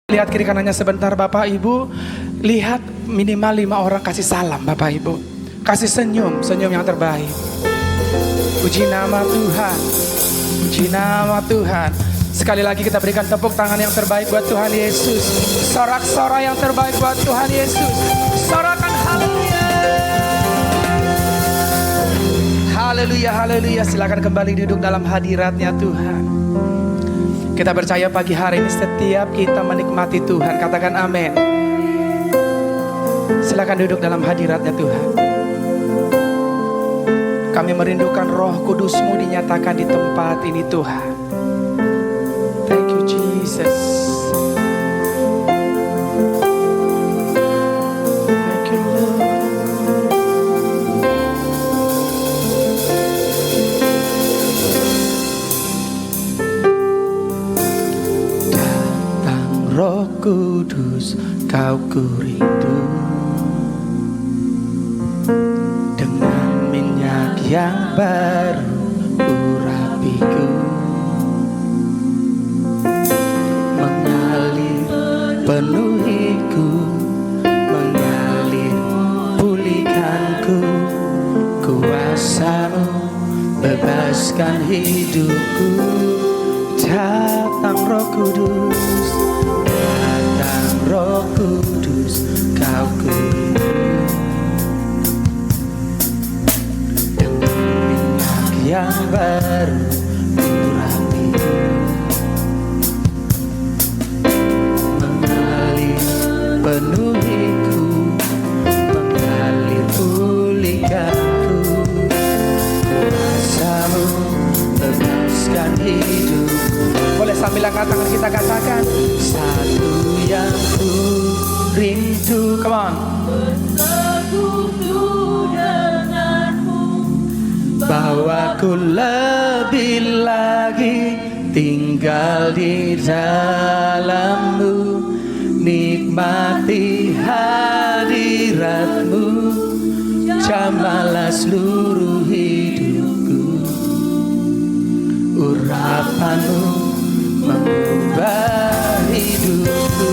Lihat kiri kanannya sebentar Bapak Ibu. Lihat minimal 5 orang kasih salam Bapak Ibu. Kasih senyum, senyum yang terbaik. Puji nama Tuhan. Puji nama Tuhan. Sekali lagi kita berikan tepuk tangan yang terbaik buat Tuhan Yesus. Sorak-sorai yang terbaik buat Tuhan Yesus. Sorakan haleluya. Haleluya, haleluya. Silakan kembali duduk dalam hadiratnya Tuhan. Kita percaya pagi hari ini setiap kita menikmati Tuhan. Katakan amin. Silakan duduk dalam hadiratnya Tuhan. Kami merindukan Roh Kudus-Mu dinyatakan di tempat ini Tuhan. Thank you Jesus. Thank you Lord. Datang Roh Kudus, Kau kurindu. Dengan minyak yang baru urapiku, mengalir penuhiku, mengalir pulihkanku. Kuasa-Mu bebaskan hidupku. Datang Roh Kudus, datang Roh Kudus, Kau kurindu. Dengan minyak yang baru urapiku, mengalir penuhiku, mengalir pulihkanku. Kuasa-Mu bebaskan hidupku. Boleh sambil angkat tangan kita katakan, satu yang ku rindu. Come on. Bersekutu denganmu, Bawaku lebih lagi tinggal di dalam-Mu, nikmati hadirat-Mu, jamahlah seluruh hidupku. Urapan-Mu mengubah hidupku.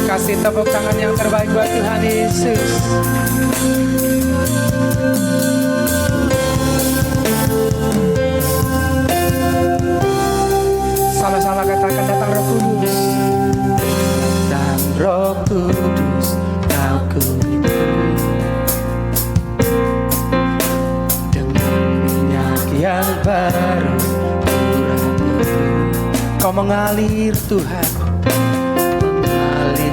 Kasih tepuk tangan yang terbaik buat Tuhan Yesus. Sama-sama katakan, datang Roh Kudus. Datang Roh Kudus, Kau kurindu. Dengan minyak yang baru urapiku. Kau mengalir Tuhan, mengalir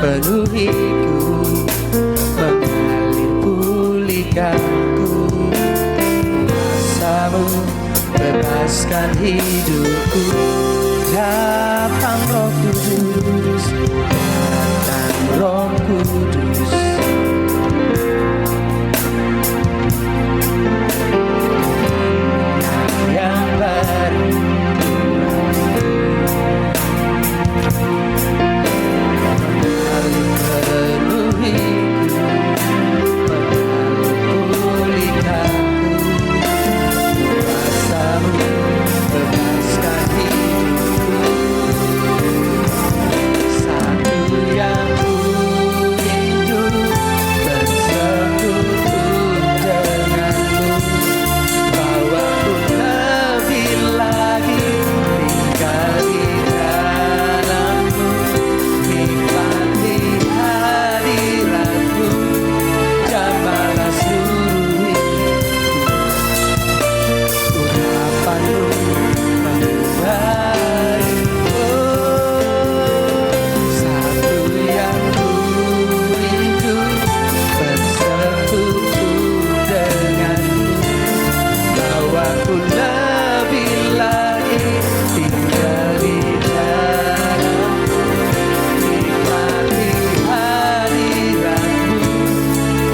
penuhiku, mengalir pulihkanku. Kuasa-Mu bebaskan hidupku. Datang Roh Kudus, datang Roh Kudus. Yang baru mengalir penuhiku, mengalir pulihkanku. Kuasa-Mu bebaskan hidupku. Satu yang ku rindu, bersekutu denganmu. Bawaku lebih lagi tinggal di dalam-Mu, nikmati hadirat-Mu, jamahlah seluruh hidupku. Urapan-Mu mengubah hidupku. Satu yang ku rindu, bersekutu denganmu. Bawaku lebih lagi tinggal di dalam-Mu, nikmati hadirat-Mu,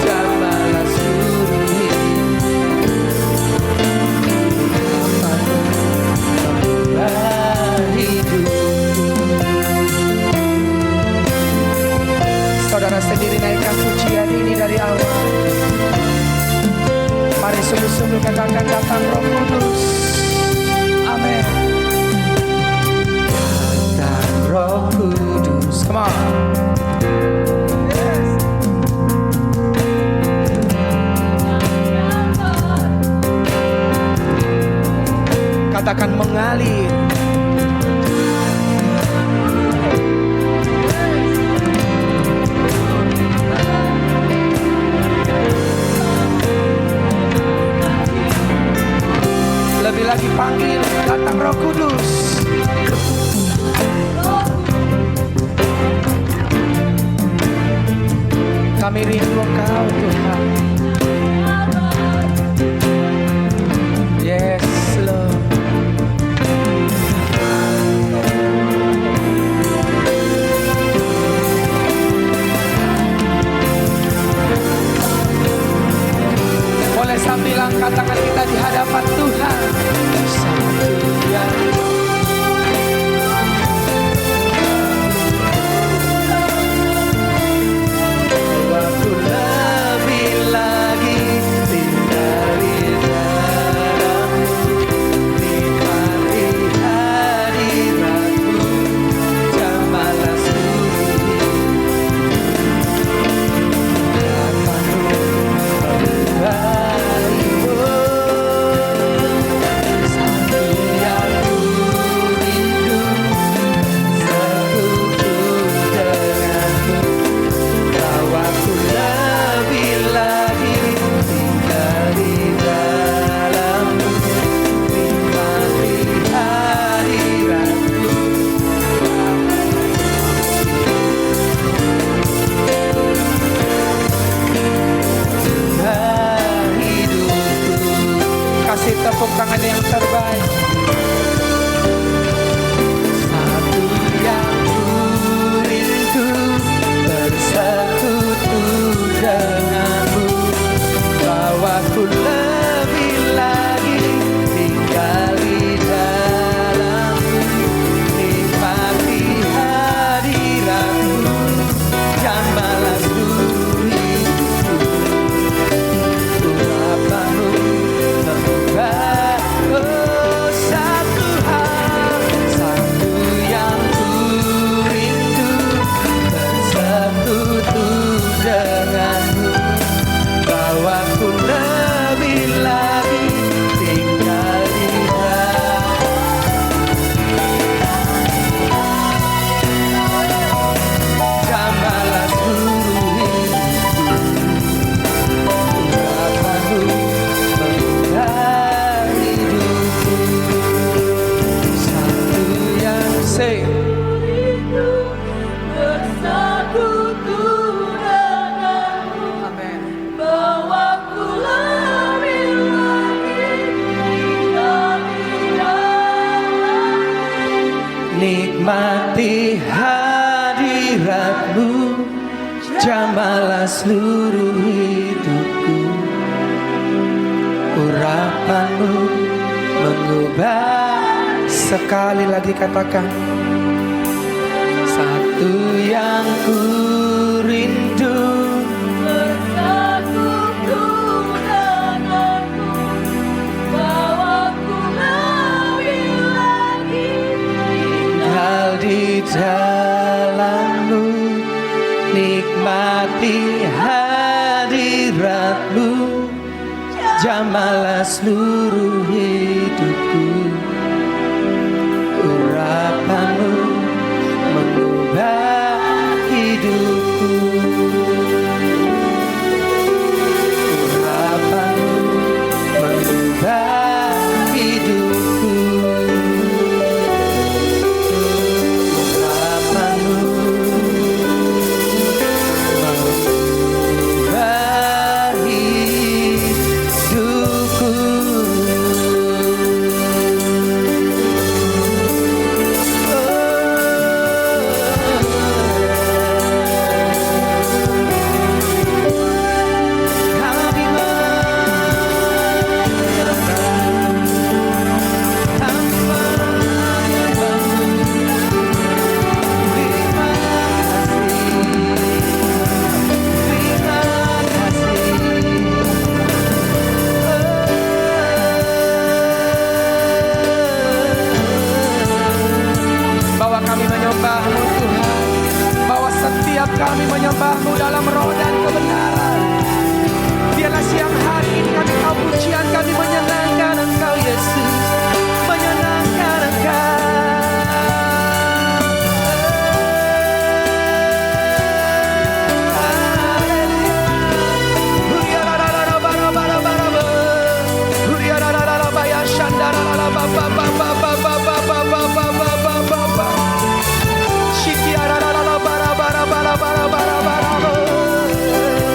jamahlah seluruh hidupku. Urapan-Mu mengubah hidupku. Saudara sendiri naikkan pujian ini dari awal. Mari sungguh-sungguh katakan, datang Roh Kudus. Amin. Datang Roh Kudus, Kami rindu Engkau Tuhan. Yes Lord. Boleh sambil angkat tangan kita di hadapan Tuhan. Satu yang waktu lebih lagi tinggal di dalam-Mu, nikmati hadirat-Mu, jamalah seluruh harapan-Mu kembali-Mu. Satu yang ku rindu, sekutu denganmu, bawaku lebih lagi tinggal di dalam-Mu, nikmati hadirat-Mu. Hidupku, kasih tepuk tangan yang terbaik. Satu yang ku rindu, bersekutu denganmu, bawaku lebih lagi tinggal di dalam-Mu, nikmati hadirat-Mu, jamalah seluruh hidupku. Urapan-Mu mengubah, oh satu hal, satu yang ku rindu, bersekutu denganmu, bawaku lebih lagi tinggal di jamalah seluruh hidupku. Urapan-Mu mengubah hidupku. Satu yang bersekutu denganmu, Amen. bawaku lebih lagi tinggal di dalam-Mu, Nikmati hadirat-Mu, jamalah seluruh hidupku. Urapan-Mu mengubah. Sekali lagi katakan. Satu yang ku rindu, bersekutu denganmu, bawaku lebih lagi tinggal di dalam-Mu, nikmati hadirat-Mu, jamalah seluruh hidupku. Urapan-Mu mengubah hidupku. Urapan-Mu mengubah hidupku. Urapan-Mu mengubah hidupku. Bahwa kami menyembah-Mu Tuhan, bahwa setiap kami menyembah-Mu dalam roh dan kebenaran. Biarlah siang hari ini kami kau pujian, kami menyenangkan Engkau Yesus, menyenangkan Engkau. Hallelujah.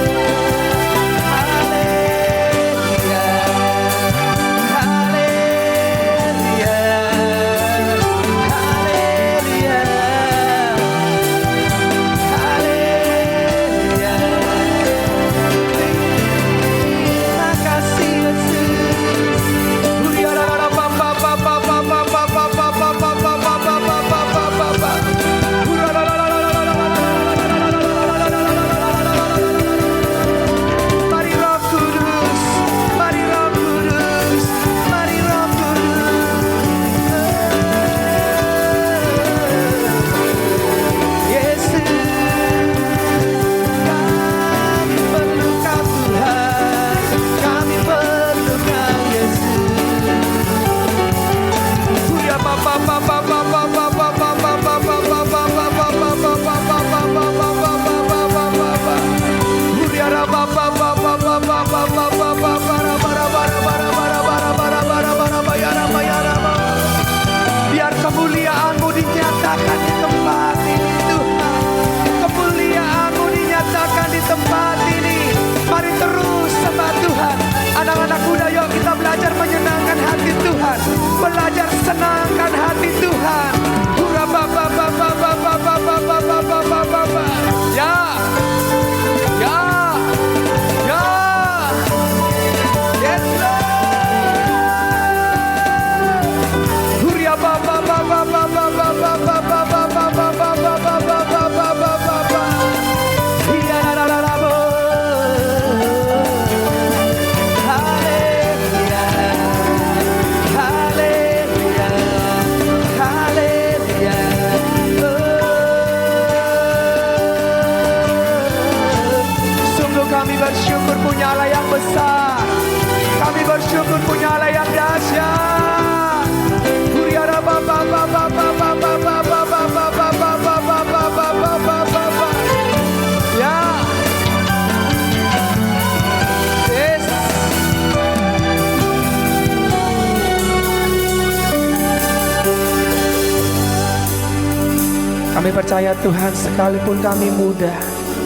percaya Tuhan, sekalipun kami muda,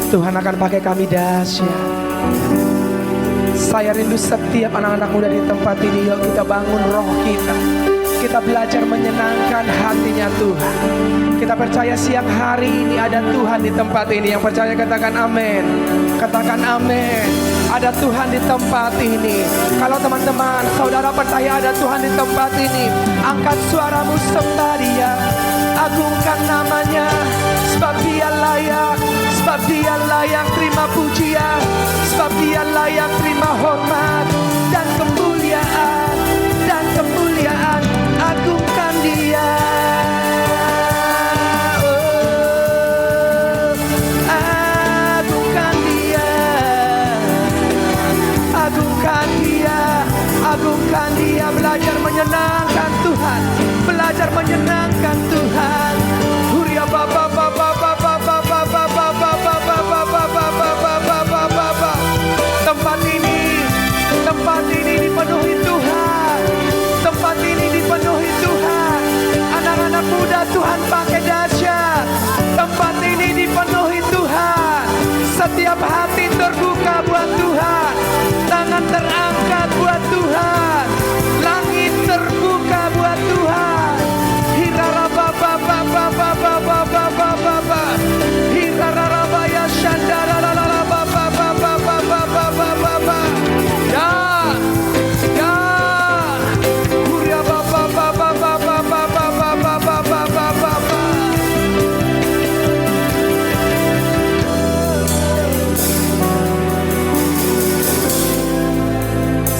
Tuhan akan pakai kami dahsyat. Saya rindu setiap anak-anak muda di tempat ini. Yuk kita bangun roh kita. Kita belajar menyenangkan hatinya Tuhan. Kita percaya siang hari ini ada Tuhan di tempat ini. Yang percaya katakan amin. Katakan amin. Ada Tuhan di tempat ini. Kalau teman-teman, saudara percaya ada Tuhan di tempat ini, angkat suaramu sembah Dia. Agungkan namanya, sebab Dia layak. Sebab Dia layak terima pujian. Sebab Dia layak terima hormat dan kemuliaan. Dan kemuliaan, agungkan Dia. Oh, agungkan Dia. Agungkan Dia. Agungkan Dia. Belajar menyenangkan Tuhan. Belajar menyenangkan Tuhan. Huria baba baba baba baba baba baba baba baba. Tempat ini dipenuhi Tuhan. Tempat ini dipenuhi Tuhan. Anak-anak muda Tuhan pakai dahsyat. Tempat ini dipenuhi Tuhan. Setiap hati terbuka buat Tuhan. Tangan terangkat buat Tuhan. Langit terbuka buat Tuhan. Hirarabaya shandarala baba. Ya. Huria baba.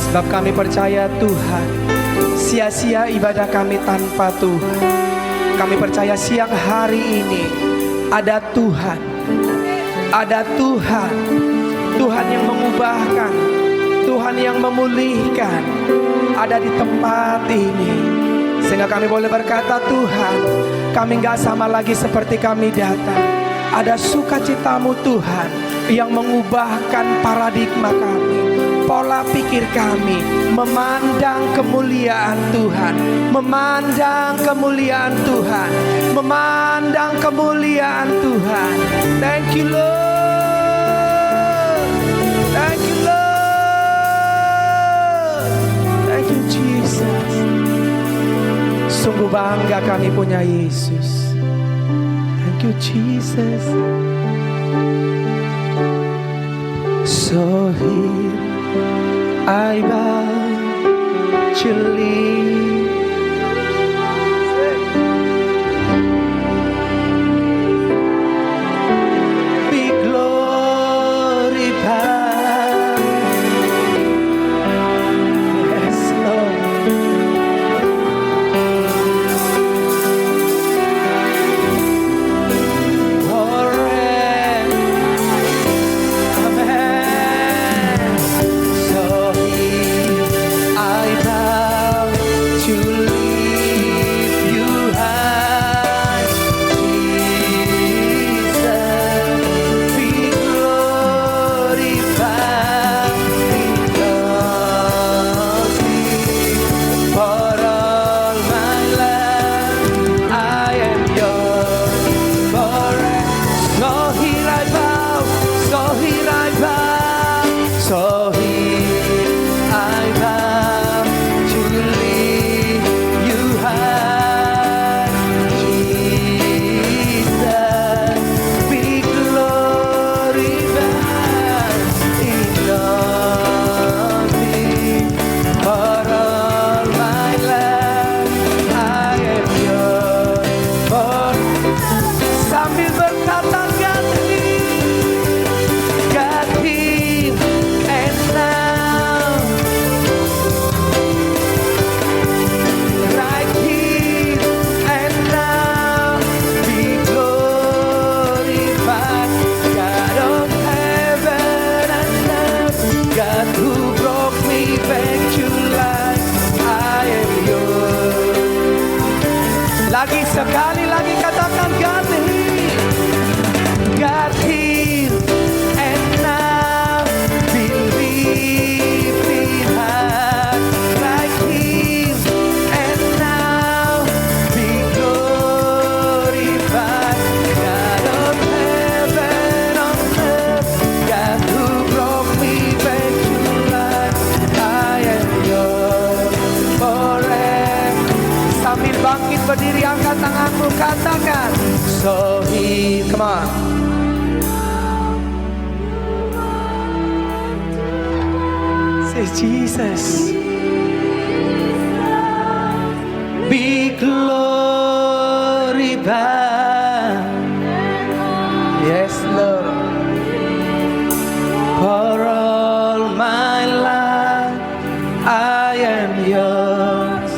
Sebab kami percaya Tuhan, sia-sia ibadah kami tanpa Tuhan. Kami percaya siang hari ini ada Tuhan. Ada Tuhan. Tuhan yang mengubahkan, Tuhan yang memulihkan ada di tempat ini. Sehingga kami boleh berkata, Tuhan, kami gak sama lagi seperti kami datang. Ada sukacitamu Tuhan yang mengubahkan paradigma kami, pola pikir kami, memandang kemuliaan Tuhan, memandang kemuliaan Tuhan, memandang kemuliaan Tuhan. Thank you Lord. Thank you Lord. Thank you Jesus. Sungguh bangga kami punya Yesus. Thank you Jesus. So here I bow to leave. Be glorified. Yes, Lord. Forever. Amen. So here I bow to lift you high, Jesus. Be glorified because for all my life I am yours forever. So here I bow, so here I bow, so here I bow to lift you high, Jesus. Be glorified in me. For all my life I am yours. For sambil berkata God here and now, right here and now, be glorified, God of heaven and earth, God who brought me back to life. I am yours. Lagi sekali lagi katakan God here. God here and now, be lifted high. Right here and now, be glorified. katakan Sohir. Come on. Say Jesus. Be glorified. Yes, Lord. For all my life I am yours.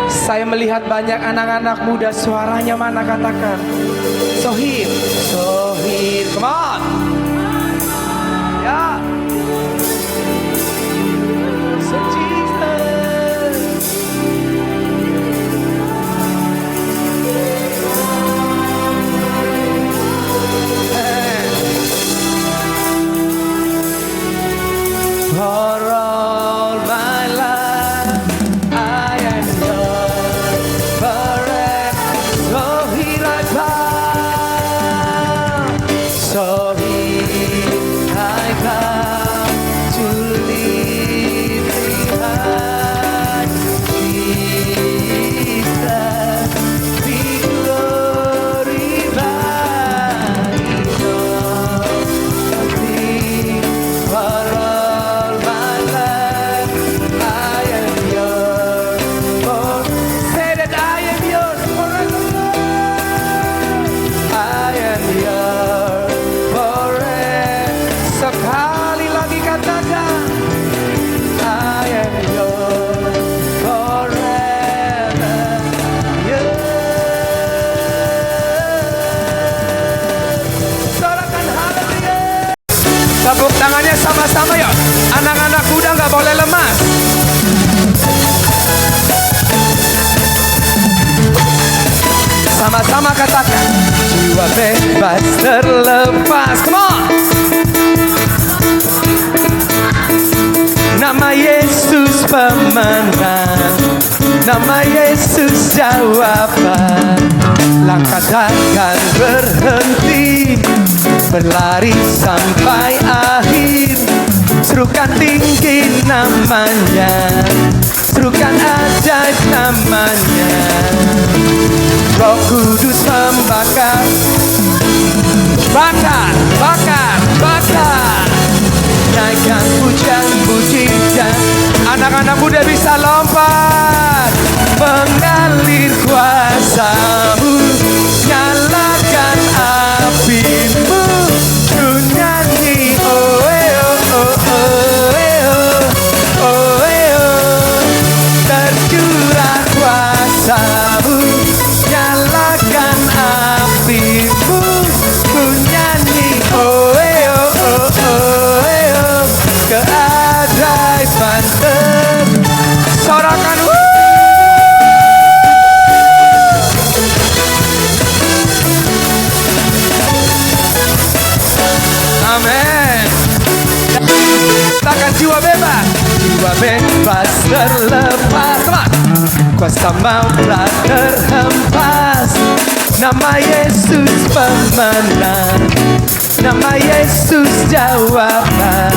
Saya melihat banyak anak-anak muda, suaranya mana katakan Sohir, Sohir, come on. Ya. So Jesus. For all my life I am yours forever. So here I bow, so here I bow to live behind Jesus. Be glorified in all things. For all my life I am yours. For say that I am yours forever. I am yours forever. Sekali lagi katakan I am yours forever. Yours. Sorakan haleluya. Tepuk tangannya sama-sama ya. Anak-anak muda nggak boleh lemas. Sama-sama katakan jiwa bebas terlepas. Come on. Nama Yesus pemenang, nama Yesus jawaban. Langkah takkan berhenti, berlari sampai akhir. Serukan tinggi namanya, serukan ajaib namanya. Roh Kudus membakar, bakar, bakar, bakar. Naikkan pujian pujian, anak-anak muda bisa lompat. Mengalir kuasamu, nyalakan apimu. Ku nyanyi oh oh oh oh oh oh. Tercurah kuasamu, nyalakan apimu. Ku nyanyi oh oh oh oh. Keajaiban sorakan amin. Takkan jiwa bebas, jiwa bebas terlepas. Come on. Kuasa maut telah terhempas. Nama Yesus pemenang, nama Yesus jawaban.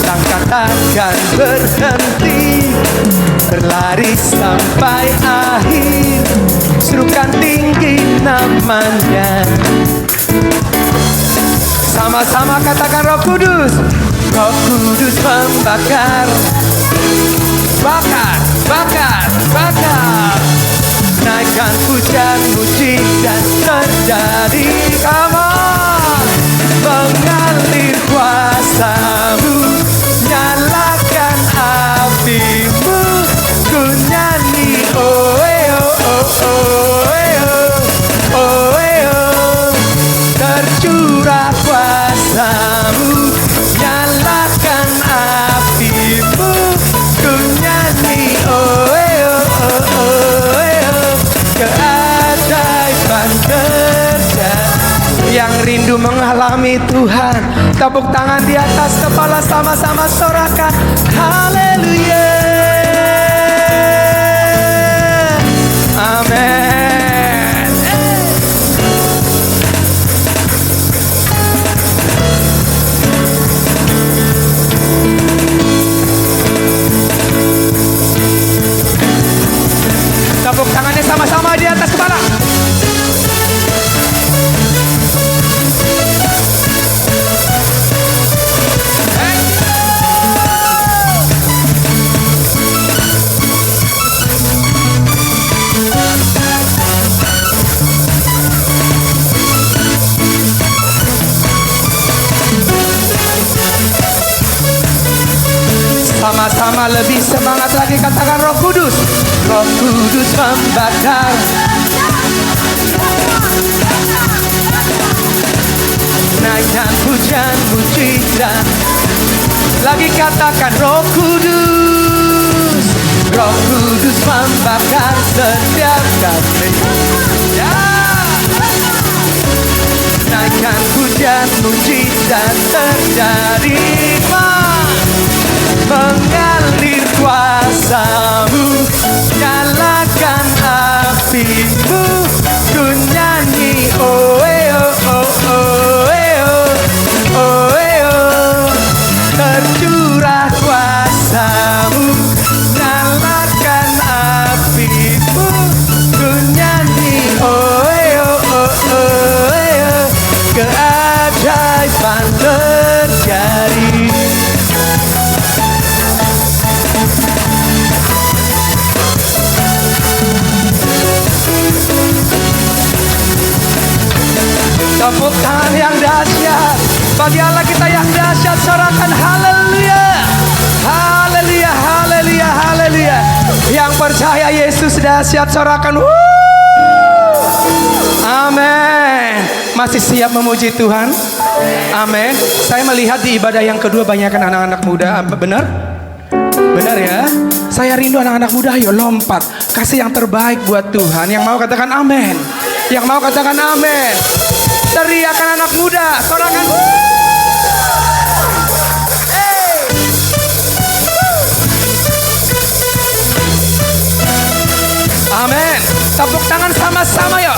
Langkah takkan berhenti, berlari sampai akhir. Serukan tinggi namanya. Sama-sama katakan Roh Kudus. Roh Kudus membakar, bakar, bakar, bakar. Naikkan pujian mujizat terjadi. Come on. Mengalir kuasamu, nyalakan apimu. Ku nyanyi oh oh oh oh oh oh. Tercurah kuasamu, nyalakan apimu. Ku nyanyi oh oh oh. Keajaiban terjadi. Yang rindu mengalami Tuhan, tepuk tangan di atas kepala, sama-sama sorakan haleluya. Amin. Tepuk tangannya sama-sama di atas kepala. Sama-sama lebih semangat lagi, katakan Roh Kudus. Roh Kudus membakar. Naikkan pujian mujizat. Lagi katakan Roh Kudus. Roh Kudus membakar setiap kami. Ya. Naikkan pujian mujizat terjadi. Mengalir kuasamu, nyalakan apimu, ku nyanyi oh oh oh oh oh, tercurah kuasamu, nyalakan apimu, ku nyanyi oh oh oh, keajaiban terjadi. Tepuk tangan yang dahsyat bagi Allah kita yang dahsyat, sorakan haleluya, haleluya, haleluya, haleluya. Yang percaya Yesus dahsyat, sorakan amin. Masih siap memuji Tuhan? Amin. Saya melihat di ibadah yang kedua banyakkan anak-anak muda, benar? Benar ya? Saya rindu anak-anak muda, ayo lompat, kasih yang terbaik buat Tuhan. Yang mau katakan amin. Yang mau katakan amin. Teriakan anak muda, sorakan. Amin. Tepuk tangan sama-sama yuk.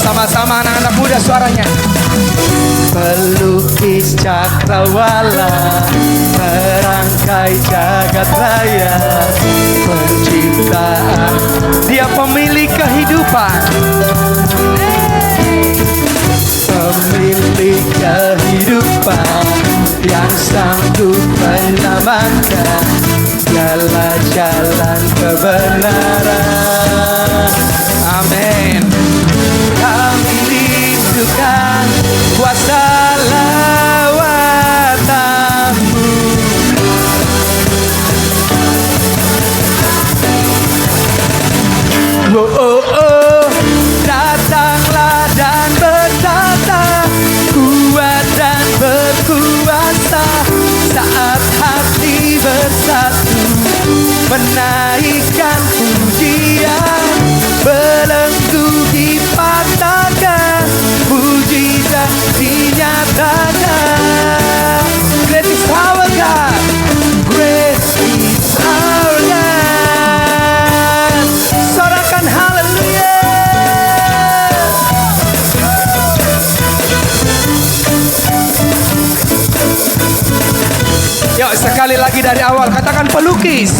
Sama-sama anak-anak muda suaranya. Pelukis cakrawala, merangkai jagat raya, penciptaan, dia pemilik kehidupan, pemilik kehidupan, yang sanggup menyelamatkan, jalan-jalan kebenaran. Amin. Kami rindukan kuasa lawatan-Mu. Oh, oh, oh, datanglah dan bertata, kuat dan berkuasa, saat hati bersatu, menaikkan pujian, belenggu dipatahkan, mujizat dinyatakan. Great is our God, great is our God. Sorakan haleluya. Yuk sekali lagi dari awal, katakan pelukis.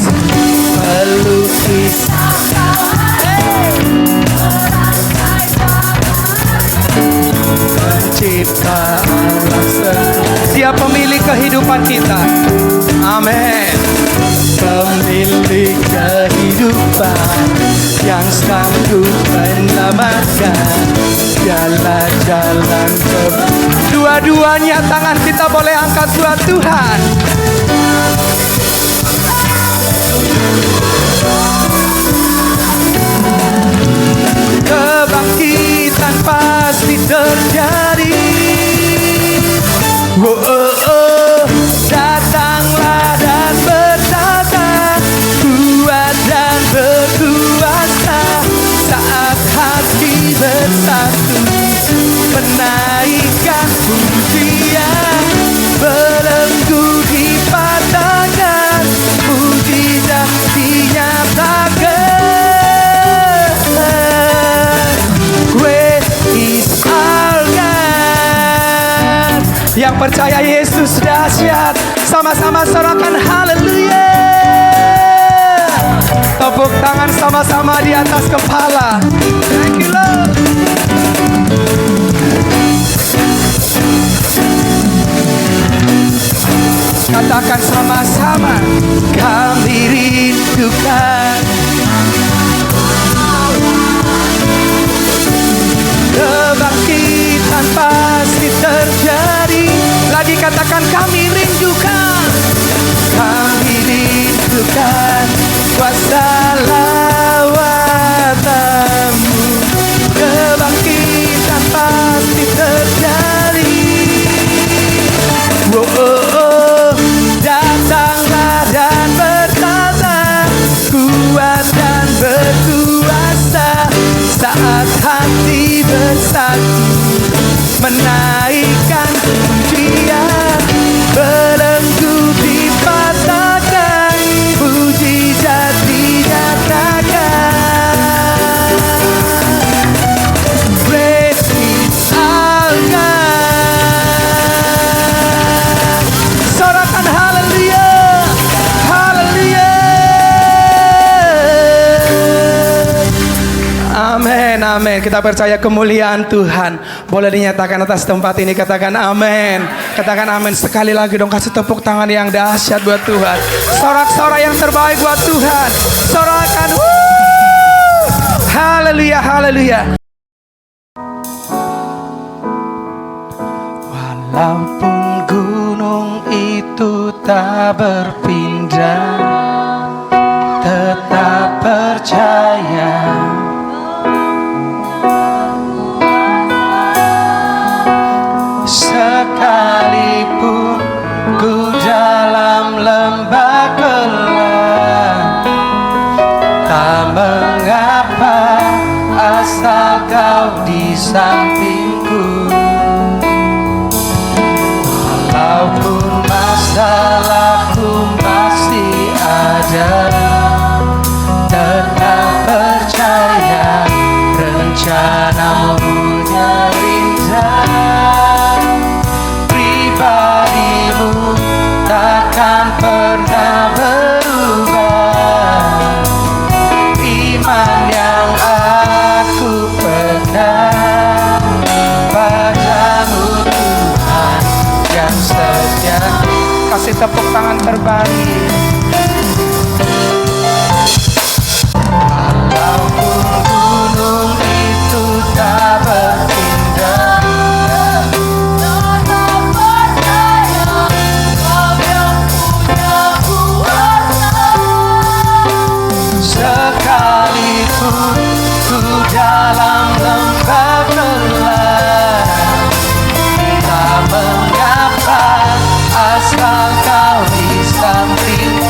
Pelukis. Pencipta alam semesta, dia pemilik kehidupan kita. Amin. Pemilik kehidupan, yang sanggup menyelamatkan, jalan-jalan ke. Dua-duanya tangan kita boleh angkat buat Tuhan. Kebangkitan pasti terjadi. Oh, oh, oh, datanglah dan bertata, kuat dan berkuasa, saat hati bersatu, menaikkan pujian, belenggu dipatahkan, mujizat dinyatakan. Great is our God. Yang percaya Yesus dahsyat, sama-sama sorakan haleluya. Tepuk tangan sama-sama di atas kepala. Thank you Lord. Katakan sama kebangkitan pasti terjadi. Lagi katakan kami rindukan. Kami rindukan kuasa lawatan-Mu. Kebangkitan pasti terjadi. Oh, oh, oh. Datanglah dan berkata, kuat dan berkuasa. Saat hati bersatu menaikkan pujian, belenggu dipatahkan, mujizat dinyatakan. Praise is our God. Sorakan haleluya, haleluya. Amin, amin. Kita percaya kemuliaan Tuhan boleh dinyatakan atas tempat ini. Katakan amin. Katakan amin sekali lagi dong. Kasih tepuk tangan yang dahsyat buat Tuhan. Sorak-sorai yang terbaik buat Tuhan. Sorakan. Haleluya, haleluya. Walaupun gunung itu tak berpindah, tetap percaya. Sekalipun ku dalam lembah gelap, tak mengapa asal Kau di sampingku. Walaupun masalahku masih ada, tetap percaya rencana-Mu yang indah. Pribadi-Mu takkan pernah berubah. Iman yang aku pegang padamu Tuhan yang setia. Kasih tepuk tangan terbaik. Walaupun gunung itu tak berpindah, Tetap percaya Kau yang punya kuasa. sekalipun ku dalam lembah gelap, tak mengapa asal Kau di sampingku.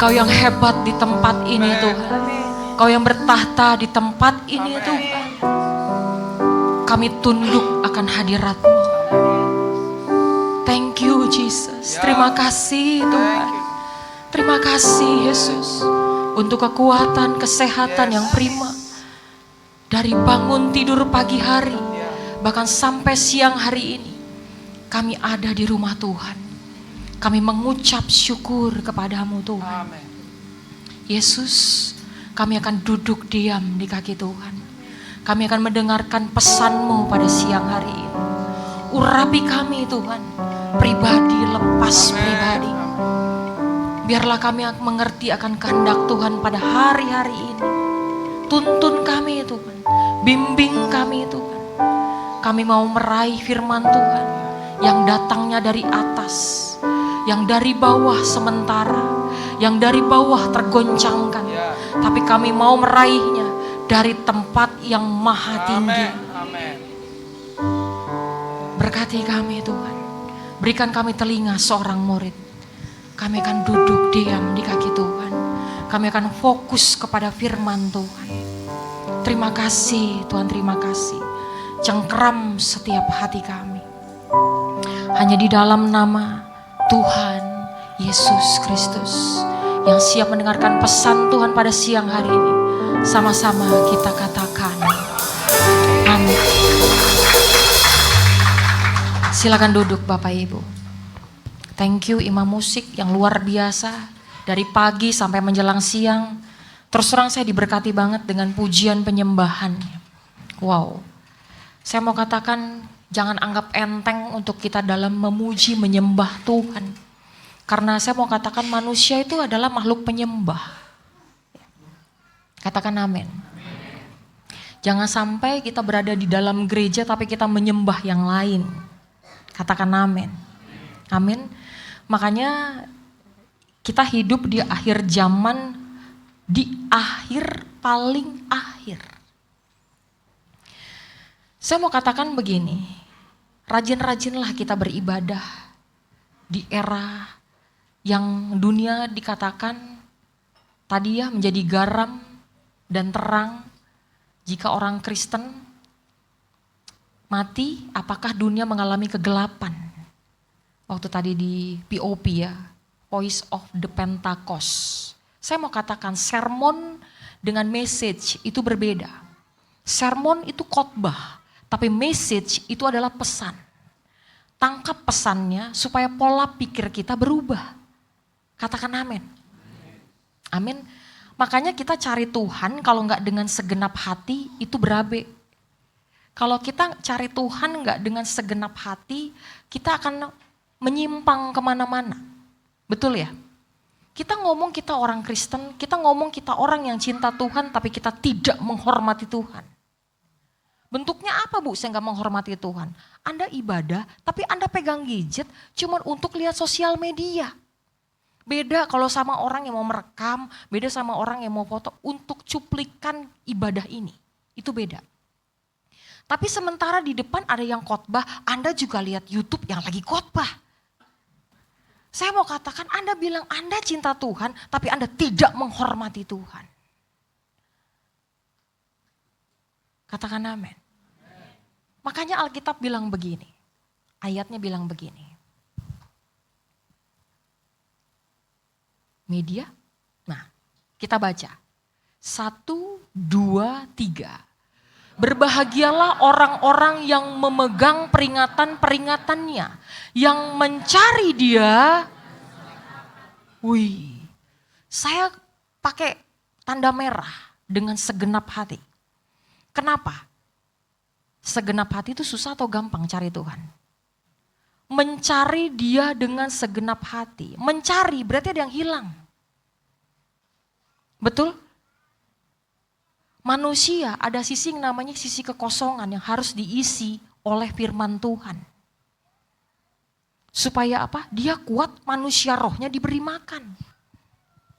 Engkau yang hebat di tempat ini Tuhan. Engkau yang bertahta di tempat ini Tuhan. Kami tunduk akan hadirat-Mu. Thank you Jesus. Terima kasih Tuhan. Terima kasih Yesus. Untuk kekuatan, kesehatan yang prima. Dari bangun tidur pagi hari. Bahkan sampai siang hari ini. Kami ada di rumah Tuhan. Kami mengucap syukur kepada-Mu Tuhan. Yesus, kami akan duduk diam di kaki Tuhan. Kami akan mendengarkan pesan-Mu pada siang hari ini. Urapi kami Tuhan, pribadi lepas pribadi. Biarlah kami mengerti akan kehendak Tuhan pada hari-hari ini. Tuntun kami Tuhan, bimbing kami Tuhan. Kami mau meraih firman Tuhan yang datangnya dari atas. Yang dari bawah sementara, yang dari bawah tergoncangkan, tapi kami mau meraihnya dari tempat yang maha tinggi. Berkati kami Tuhan, berikan kami telinga seorang murid. Kami akan duduk diam di kaki Tuhan. Kami akan fokus kepada firman Tuhan. Terima kasih Tuhan, terima kasih. Cengkeram setiap hati kami. Hanya di dalam nama Tuhan Yesus Kristus yang siap mendengarkan pesan Tuhan pada siang hari ini. Sama-sama kita katakan amin. Silakan duduk Bapak Ibu. Thank you imam musik yang luar biasa. Dari pagi sampai menjelang siang. Terus terang saya diberkati banget dengan pujian penyembahannya. Wow. Saya mau katakan jangan anggap enteng untuk kita dalam memuji menyembah Tuhan. Karena saya mau katakan manusia itu adalah makhluk penyembah. Katakan amin. Jangan sampai kita berada di dalam gereja tapi kita menyembah yang lain. Katakan amin. Amin. Makanya kita hidup di akhir zaman, di akhir paling akhir. Saya mau katakan begini. Rajin-rajinlah kita beribadah di era yang dunia dikatakan tadi ya menjadi garam dan terang. Jika orang Kristen mati, apakah dunia mengalami kegelapan? Waktu tadi di POP ya, Voice of the Pentecost. Saya mau katakan sermon dengan message itu berbeda. Sermon itu khotbah. Tapi message itu adalah pesan. Tangkap pesannya supaya pola pikir kita berubah. Katakan amin. Amin. Makanya kita cari Tuhan kalau enggak dengan segenap hati itu berabe. Kalau kita cari Tuhan enggak dengan segenap hati, kita akan menyimpang kemana-mana. Betul ya? Kita ngomong kita orang Kristen, kita ngomong kita orang yang cinta Tuhan, tapi kita tidak menghormati Tuhan. Bentuknya apa Bu? Saya nggak menghormati Tuhan. Anda ibadah, tapi Anda pegang gadget cuma untuk lihat sosial media. Beda kalau sama orang yang mau merekam, beda sama orang yang mau foto untuk cuplikan ibadah ini. Itu beda. Tapi sementara di depan ada yang khotbah, Anda juga lihat YouTube yang lagi khotbah. Saya mau katakan Anda bilang Anda cinta Tuhan, tapi Anda tidak menghormati Tuhan. Katakan amin. Makanya Alkitab bilang begini, ayatnya bilang begini. Media, nah kita baca. 1, 2, 3. Berbahagialah orang-orang yang memegang peringatan-peringatannya, yang mencari dia. Wih, saya pakai tanda merah dengan segenap hati. Kenapa? Segenap hati itu susah atau gampang cari Tuhan? Mencari dia dengan segenap hati. Mencari berarti ada yang hilang. Betul? Manusia ada sisi yang namanya sisi kekosongan yang harus diisi oleh firman Tuhan. Supaya apa? Dia kuat, manusia rohnya diberi makan.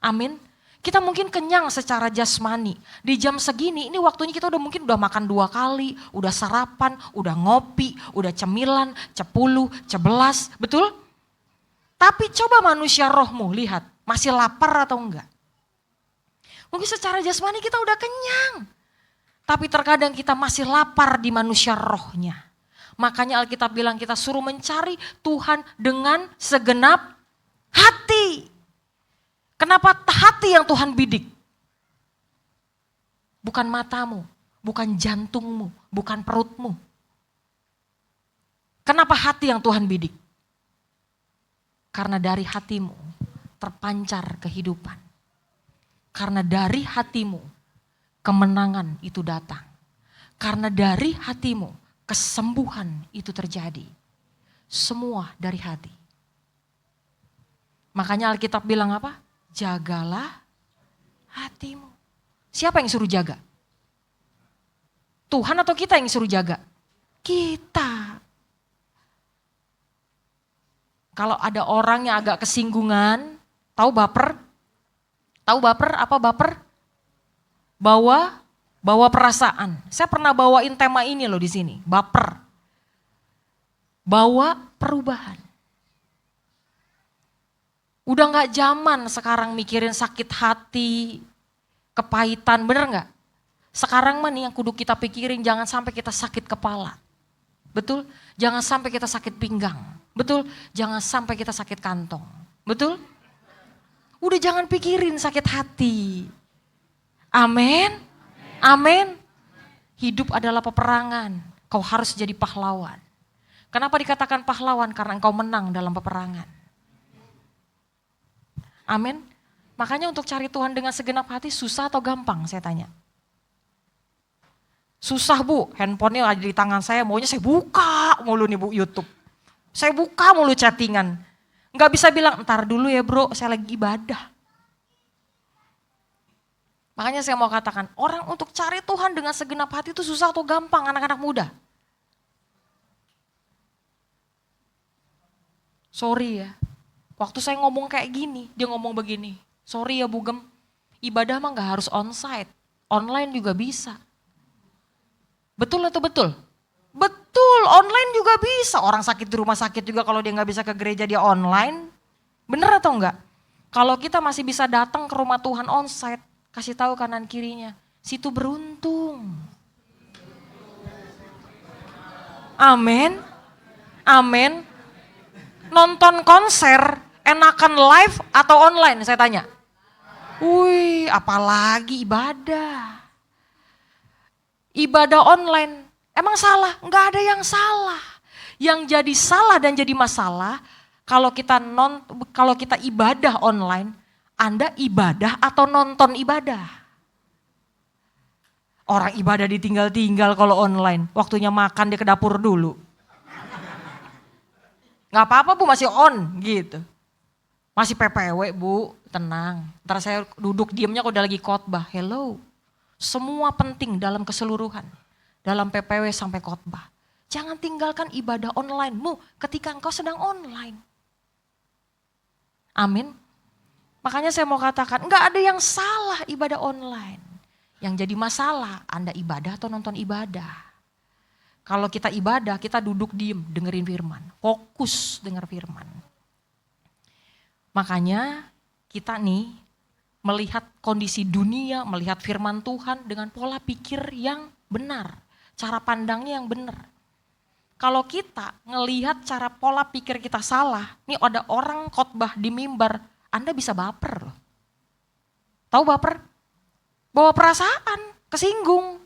Amin. Kita mungkin kenyang secara jasmani. Di jam segini, ini waktunya kita mungkin udah makan 2 kali, udah sarapan, udah ngopi, udah cemilan, 10, 11, betul? Tapi coba manusia rohmu lihat, masih lapar atau enggak? Mungkin secara jasmani kita udah kenyang. Tapi terkadang kita masih lapar di manusia rohnya. Makanya Alkitab bilang kita suruh mencari Tuhan dengan segenap hati. Kenapa hati yang Tuhan bidik? Bukan matamu, bukan jantungmu, bukan perutmu. Kenapa hati yang Tuhan bidik? Karena dari hatimu terpancar kehidupan. Karena dari hatimu kemenangan itu datang. Karena dari hatimu kesembuhan itu terjadi. Semua dari hati. Makanya Alkitab bilang apa? Jagalah hatimu. Siapa yang suruh jaga? Tuhan atau kita yang suruh jaga? Kita. Kalau ada orang yang agak kesinggungan, tahu baper? Tahu baper? Apa baper? Bawa perasaan. Saya pernah bawain tema ini loh di sini, baper. Bawa perubahan. Udah gak zaman sekarang mikirin sakit hati, kepahitan, bener gak? Sekarang mah nih yang kudu kita pikirin jangan sampai kita sakit kepala. Betul? Jangan sampai kita sakit pinggang. Betul? Jangan sampai kita sakit kantong. Betul? Udah jangan pikirin sakit hati. Amin. Amin. Hidup adalah peperangan. Kau harus jadi pahlawan. Kenapa dikatakan pahlawan? Karena engkau menang dalam peperangan. Amin. Makanya untuk cari Tuhan dengan segenap hati susah atau gampang saya tanya? Susah bu, handphonenya ada di tangan saya, maunya saya buka mulu nih bu YouTube. Saya buka mulu chattingan. Nggak bisa bilang, ntar dulu ya bro, saya lagi ibadah. Makanya saya mau katakan, orang untuk cari Tuhan dengan segenap hati itu susah atau gampang anak-anak muda? Sorry ya, waktu saya ngomong kayak gini, dia ngomong begini. Sorry ya Bugem, ibadah mah gak harus onsite, online juga bisa. Betul atau betul? Betul, online juga bisa. Orang sakit di rumah sakit juga kalau dia gak bisa ke gereja dia online. Bener atau enggak? Kalau kita masih bisa datang ke rumah Tuhan onsite, kasih tahu kanan kirinya, situ beruntung. Amin. Amin. Nonton konser enakan live atau online saya tanya? Wih, apalagi ibadah. Ibadah online, emang salah? Enggak ada yang salah. Yang jadi salah dan jadi masalah kalau kita ibadah online, Anda ibadah atau nonton ibadah? Orang ibadah ditinggal-tinggal kalau online, waktunya makan dia ke dapur dulu. Gak apa-apa bu, masih on gitu. Masih PPW bu, tenang. Ntar saya duduk diamnya kalau udah lagi khotbah. Hello, semua penting dalam keseluruhan. Dalam PPW sampai khotbah. Jangan tinggalkan ibadah online-mu ketika engkau sedang online. Amin. Makanya saya mau katakan, enggak ada yang salah ibadah online. Yang jadi masalah, Anda ibadah atau nonton ibadah. Kalau kita ibadah, kita duduk diem, dengerin firman. Fokus denger firman. Makanya kita nih melihat kondisi dunia, melihat firman Tuhan dengan pola pikir yang benar. Cara pandangnya yang benar. Kalau kita ngelihat cara pola pikir kita salah, nih ada orang khotbah di mimbar, Anda bisa baper loh. Tahu baper? Bawa perasaan, kesinggung.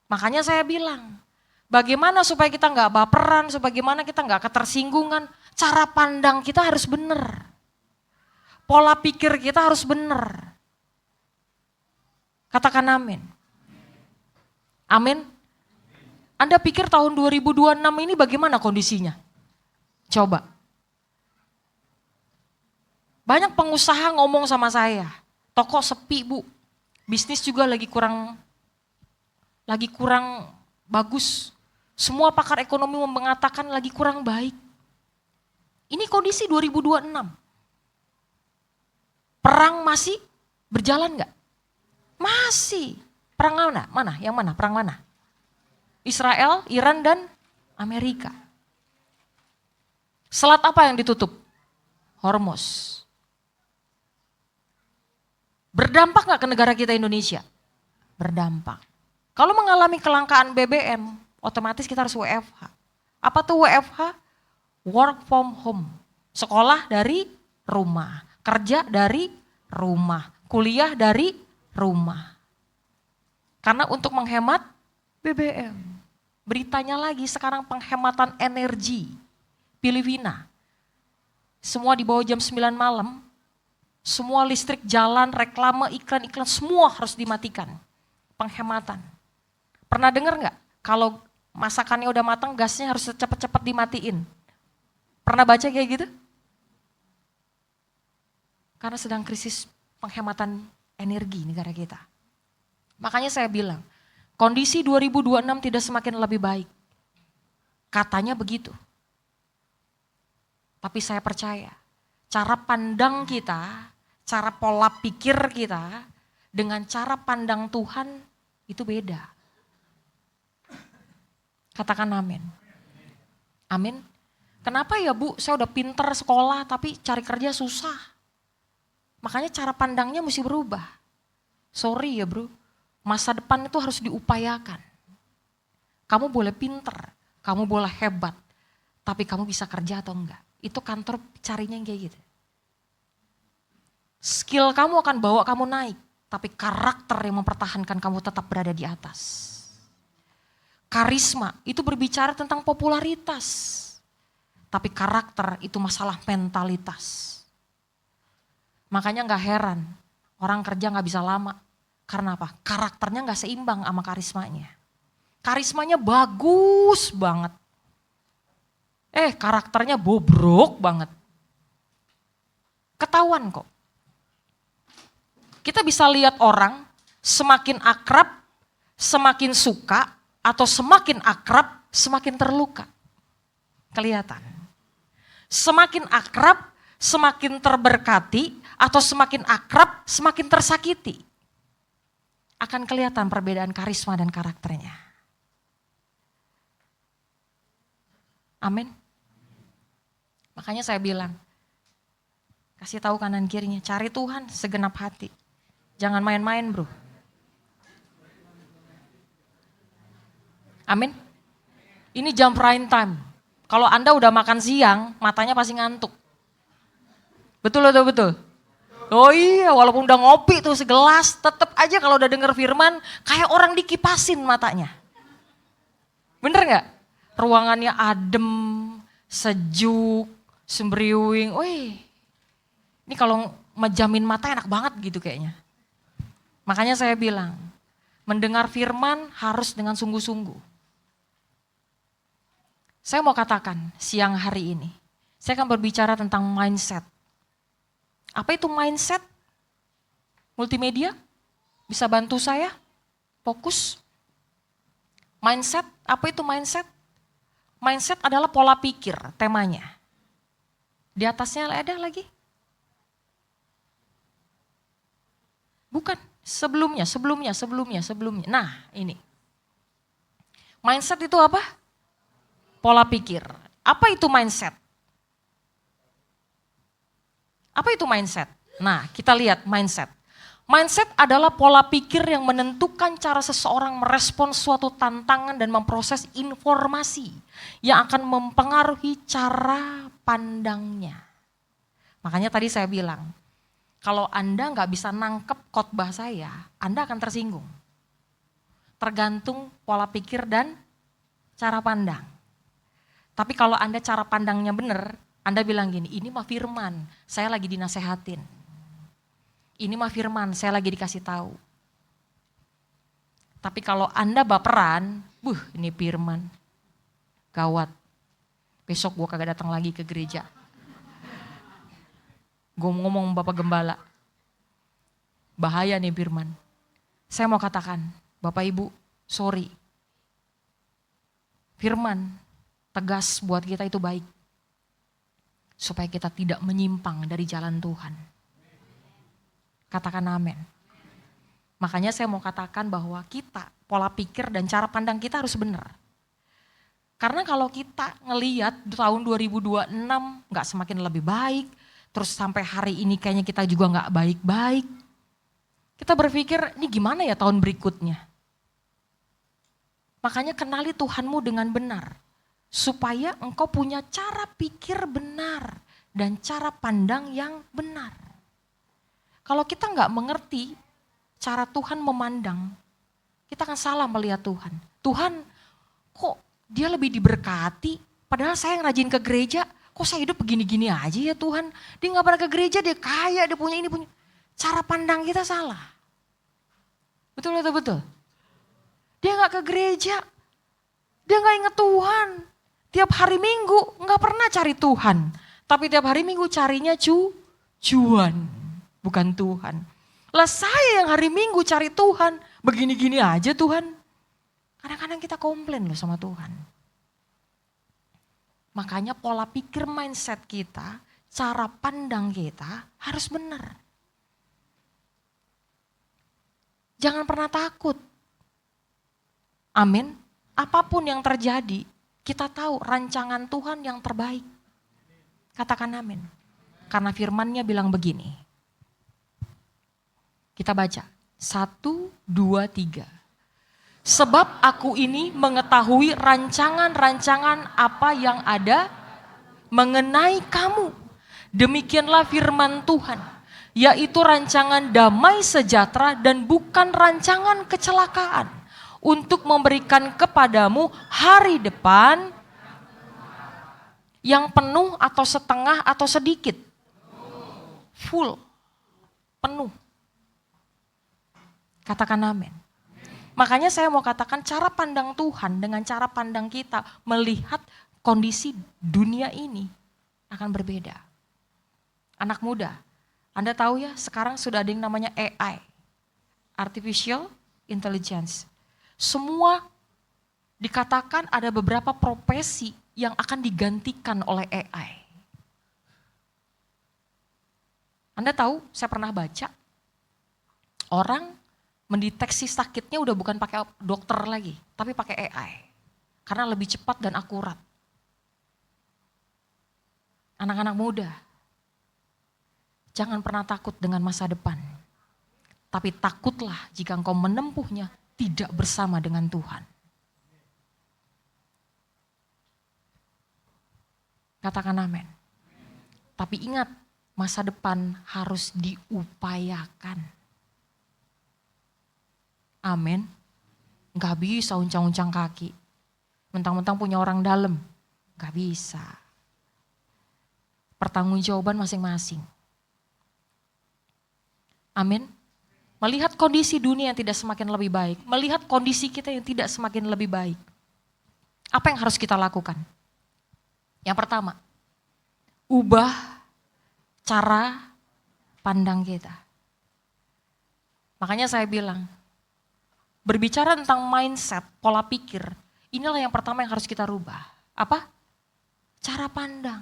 Makanya saya bilang, bagaimana supaya kita nggak baperan, bagaimana kita nggak ketersinggungan, cara pandang kita harus benar. Pola pikir kita harus benar. Katakan amin. Amin. Anda pikir tahun 2026 ini bagaimana kondisinya? Coba. Banyak pengusaha ngomong sama saya, toko sepi bu, bisnis juga lagi kurang bagus. Semua pakar ekonomi mengatakan lagi kurang baik. Ini kondisi 2026. Perang masih berjalan nggak? Masih. Perang mana? Mana? Yang mana? Perang mana? Israel, Iran, dan Amerika. Selat apa yang ditutup? Hormuz. Berdampak nggak ke negara kita Indonesia? Berdampak. Kalau mengalami kelangkaan BBM, otomatis kita harus WFH. Apa tuh WFH? Work from home. Sekolah dari rumah, kerja dari rumah, kuliah dari rumah. Karena untuk menghemat BBM. Beritanya lagi sekarang penghematan energi. Filipina. Semua di bawah jam 9 malam, semua listrik jalan, reklame, iklan-iklan, semua harus dimatikan. Penghematan. Pernah dengar nggak? Kalau masakannya udah matang, gasnya harus cepet-cepet dimatiin. Pernah baca kayak gitu? Karena sedang krisis penghematan energi negara kita. Makanya saya bilang, kondisi 2026 tidak semakin lebih baik. Katanya begitu. Tapi saya percaya, cara pandang kita, cara pola pikir kita, dengan cara pandang Tuhan itu beda. Katakan amin. Amin. Kenapa ya bu, saya udah pinter sekolah tapi cari kerja susah. Makanya cara pandangnya mesti berubah. Sorry ya bro, masa depan itu harus diupayakan. Kamu boleh pinter, kamu boleh hebat, tapi kamu bisa kerja atau enggak. Itu kantor carinya yang kayak gitu. Skill kamu akan bawa kamu naik, tapi karakter yang mempertahankan kamu tetap berada di atas. Karisma itu berbicara tentang popularitas, tapi karakter itu masalah mentalitas. Makanya gak heran orang kerja gak bisa lama. Karena apa? Karakternya gak seimbang sama karismanya. Karismanya bagus banget. Karakternya bobrok banget. Ketahuan kok. Kita bisa lihat orang semakin akrab, semakin suka, atau semakin akrab, semakin terluka. Kelihatan. Semakin akrab, semakin terberkati, atau semakin akrab, semakin tersakiti. Akan kelihatan perbedaan karisma dan karakternya. Amin. Makanya saya bilang, kasih tahu kanan kirinya, cari Tuhan segenap hati. Jangan main-main bro. Amin. Ini jam prime time. Kalau Anda udah makan siang, matanya pasti ngantuk. Betul atau betul? Oh iya, walaupun udah ngopi tuh segelas, tetap aja kalau udah denger firman, kayak orang dikipasin matanya. Bener gak? Ruangannya adem, sejuk, sembriwing. Wih, ini kalau mejamin mata enak banget gitu kayaknya. Makanya saya bilang, mendengar firman harus dengan sungguh-sungguh. Saya mau katakan siang hari ini, saya akan berbicara tentang mindset. Apa itu mindset? Multimedia bisa bantu saya fokus. Mindset, apa itu mindset? Mindset adalah pola pikir temanya. Di atasnya ada lagi? Bukan, sebelumnya. Nah ini. Mindset itu apa? Pola pikir. Apa itu mindset? Apa itu mindset? Nah, kita lihat mindset. Mindset adalah pola pikir yang menentukan cara seseorang merespons suatu tantangan dan memproses informasi yang akan mempengaruhi cara pandangnya. Makanya tadi saya bilang, kalau Anda nggak bisa nangkep khotbah saya, Anda akan tersinggung. tergantung pola pikir dan cara pandang. Tapi kalau Anda cara pandangnya benar, Anda bilang gini, ini mah firman, saya lagi dinasehatin. Ini mah firman, saya lagi dikasih tahu. Tapi kalau Anda baperan, ini firman, gawat. Besok gue kagak datang lagi ke gereja. Gue ngomong Bapak Gembala, bahaya nih firman. Saya mau katakan, Bapak Ibu, sorry. Firman tegas buat kita itu baik. Supaya kita tidak menyimpang dari jalan Tuhan. Katakan amin. Makanya saya mau katakan bahwa kita, pola pikir dan cara pandang kita harus benar. Karena kalau kita ngeliat tahun 2026 gak semakin lebih baik, terus sampai hari ini kayaknya kita juga gak baik-baik. Kita berpikir, ini gimana ya tahun berikutnya? Makanya kenali Tuhanmu dengan benar. Supaya engkau punya cara pikir benar dan cara pandang yang benar. Kalau kita gak mengerti cara Tuhan memandang, kita akan salah melihat Tuhan. Tuhan kok dia lebih diberkati, padahal saya yang rajin ke gereja, kok saya hidup begini-gini aja ya Tuhan. Dia gak pernah ke gereja, dia kaya, dia punya ini, punya. Cara pandang kita salah. Betul atau betul? Dia gak ke gereja, dia gak inget Tuhan. Tiap hari Minggu gak pernah cari Tuhan. Tapi tiap hari Minggu carinya cuan, bukan Tuhan. Lah saya yang hari Minggu cari Tuhan, begini-gini aja Tuhan. Kadang-kadang kita komplain loh sama Tuhan. Makanya pola pikir mindset kita, cara pandang kita harus benar. Jangan pernah takut. Amin. Apapun yang terjadi, kita tahu rancangan Tuhan yang terbaik. Katakan amin. Karena firman-Nya bilang begini. Kita baca. 1, 2, 3. Sebab aku ini mengetahui rancangan-rancangan apa yang ada mengenai kamu. Demikianlah firman Tuhan. Yaitu rancangan damai sejahtera dan bukan rancangan kecelakaan. Untuk memberikan kepadamu hari depan yang penuh atau setengah atau sedikit. Full. Penuh. Katakan amin. Makanya saya mau katakan cara pandang Tuhan dengan cara pandang kita melihat kondisi dunia ini akan berbeda. Anak muda, Anda tahu ya sekarang sudah ada yang namanya AI. Artificial Intelligence. Semua dikatakan ada beberapa profesi yang akan digantikan oleh AI. Anda tahu, saya pernah baca, orang mendeteksi sakitnya udah bukan pakai dokter lagi, tapi pakai AI. Karena lebih cepat dan akurat. Anak-anak muda, jangan pernah takut dengan masa depan. Tapi takutlah jika engkau menempuhnya tidak bersama dengan Tuhan. Katakan amin. Tapi ingat, masa depan harus diupayakan. Amin. Gak bisa uncang-uncang kaki. Mentang-mentang punya orang dalam. Gak bisa. Pertanggungjawaban masing-masing. Amin. Melihat kondisi dunia yang tidak semakin lebih baik. Melihat kondisi kita yang tidak semakin lebih baik. Apa yang harus kita lakukan? Yang pertama, ubah cara pandang kita. Makanya saya bilang, berbicara tentang mindset, pola pikir, inilah yang pertama yang harus kita rubah. Apa? Cara pandang.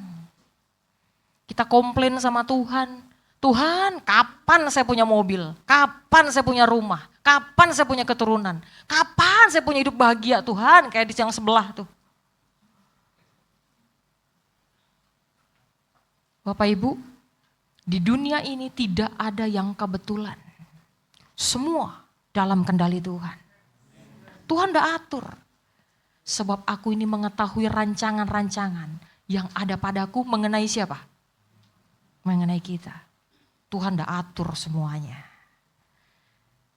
Kita komplain sama Tuhan. Tuhan, kapan saya punya mobil? Kapan saya punya rumah? Kapan saya punya keturunan? Kapan saya punya hidup bahagia Tuhan? Kayak di yang sebelah tuh. Bapak Ibu, di dunia ini tidak ada yang kebetulan. Semua dalam kendali Tuhan. Tuhan udah atur. Sebab aku ini mengetahui rancangan-rancangan yang ada padaku mengenai siapa? Mengenai kita. Tuhan udah atur semuanya.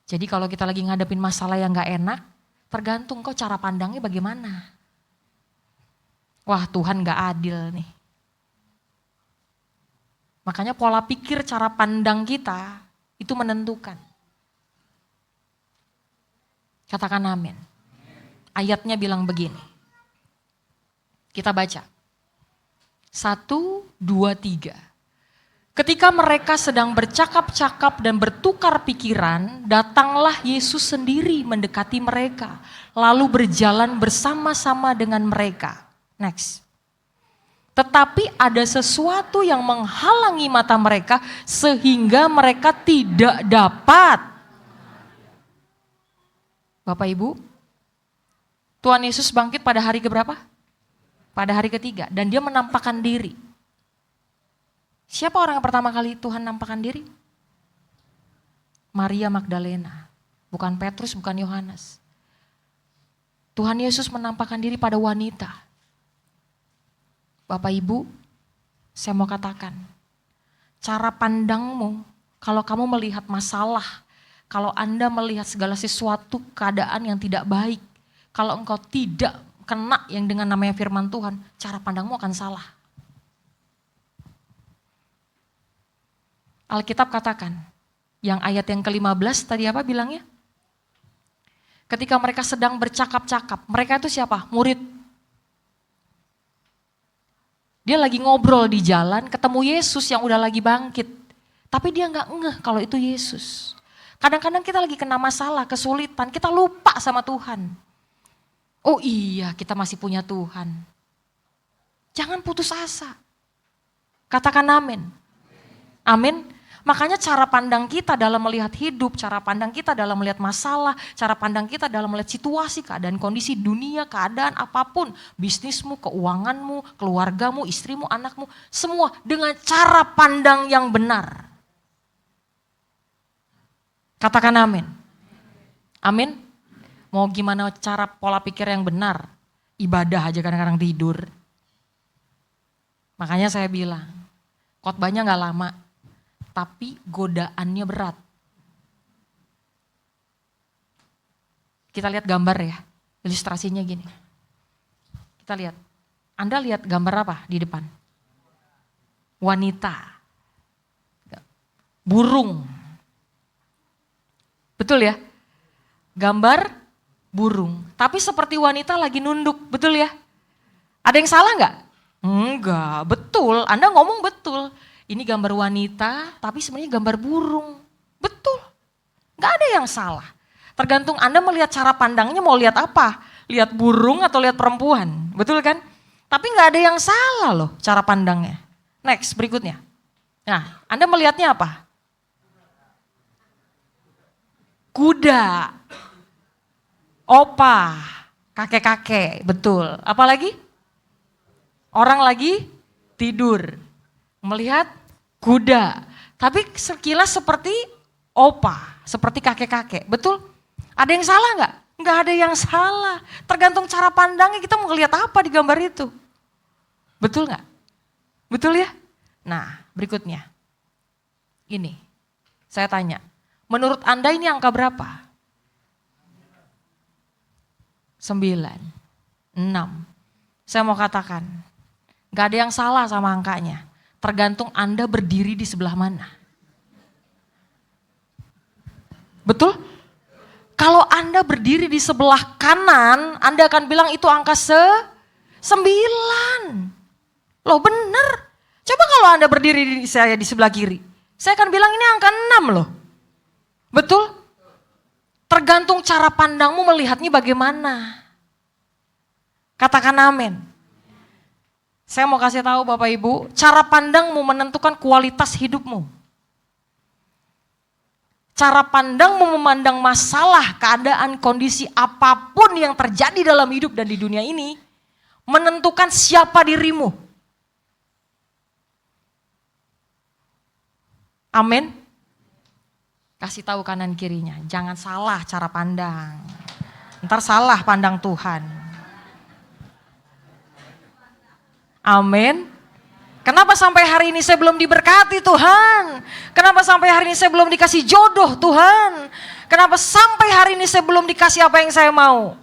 Jadi kalau kita lagi ngadepin masalah yang gak enak, Tergantung kau cara pandangnya bagaimana. Wah, Tuhan gak adil nih. Makanya pola pikir, cara pandang kita itu menentukan. Katakan amin. Ayatnya bilang begini. Kita baca. 1, 2, 3. Ketika mereka sedang bercakap-cakap dan bertukar pikiran, datanglah Yesus sendiri mendekati mereka, lalu berjalan bersama-sama dengan mereka. Next. Tetapi ada sesuatu yang menghalangi mata mereka sehingga mereka tidak dapat. Bapak Ibu, Tuhan Yesus bangkit pada hari keberapa? Pada hari ketiga, dan dia menampakkan diri. Siapa orang yang pertama kali Tuhan nampakkan diri? Maria Magdalena, bukan Petrus, bukan Yohanes. Tuhan Yesus menampakkan diri pada wanita. Bapak Ibu, saya mau katakan, cara pandangmu kalau kamu melihat masalah, kalau Anda melihat segala sesuatu keadaan yang tidak baik, kalau engkau tidak kena yang dengan namanya firman Tuhan, cara pandangmu akan salah. Alkitab katakan, yang ayat yang ke-15 tadi apa bilangnya? Ketika mereka sedang bercakap-cakap, mereka itu siapa? Murid. Dia lagi ngobrol di jalan, ketemu Yesus yang udah lagi bangkit. Tapi dia gak ngeh kalau itu Yesus. Kadang-kadang kita lagi kena masalah, kesulitan, kita lupa sama Tuhan. Oh iya, kita masih punya Tuhan. Jangan putus asa. Katakan amin. Amin. Makanya cara pandang kita dalam melihat hidup, cara pandang kita dalam melihat masalah, cara pandang kita dalam melihat situasi, keadaan, kondisi dunia, keadaan apapun, bisnismu, keuanganmu, keluargamu, istrimu, anakmu, semua dengan cara pandang yang benar. Katakan amin. Amin. Mau gimana cara pola pikir yang benar? Ibadah aja kadang-kadang tidur. Makanya saya bilang, khotbahnya gak lama. Tapi godaannya berat. Kita lihat gambar ya, ilustrasinya gini. Kita lihat, Anda lihat gambar apa di depan? Wanita. Burung. Betul ya? Gambar burung. Tapi seperti wanita lagi nunduk, betul ya? Ada yang salah nggak? Enggak, betul. Anda ngomong betul. Ini gambar wanita, tapi sebenarnya gambar burung. Betul. Gak ada yang salah. Tergantung Anda melihat cara pandangnya mau lihat apa. Lihat burung atau lihat perempuan. Betul kan? Tapi gak ada yang salah loh cara pandangnya. Next, berikutnya. Nah, Anda melihatnya apa? Kuda. Opa. Kakek-kakek. Betul. Apalagi? Orang lagi tidur. Melihat kuda, tapi sekilas seperti opa, seperti kakek-kakek, betul? Ada yang salah nggak? Nggak ada yang salah, tergantung cara pandangnya kita mau ngelihat apa di gambar itu. Betul nggak? Betul ya? Nah berikutnya, ini saya tanya, menurut Anda ini angka berapa? 9, 6, saya mau katakan, nggak ada yang salah sama angkanya. Tergantung Anda berdiri di sebelah mana. Betul? Kalau Anda berdiri di sebelah kanan, Anda akan bilang itu angka 9. Loh bener. Coba kalau Anda berdiri di saya di sebelah kiri. Saya akan bilang ini angka 6 loh. Betul? Tergantung cara pandangmu melihatnya bagaimana. Katakan amin. Saya mau kasih tahu Bapak Ibu, cara pandangmu menentukan kualitas hidupmu. Cara pandangmu memandang masalah, keadaan, kondisi apapun yang terjadi dalam hidup dan di dunia ini, menentukan siapa dirimu. Amin. Kasih tahu kanan kirinya, jangan salah cara pandang. Ntar salah pandang Tuhan. Amin. Kenapa sampai hari ini saya belum diberkati Tuhan? Kenapa sampai hari ini saya belum dikasih jodoh Tuhan? Kenapa sampai hari ini saya belum dikasih apa yang saya mau?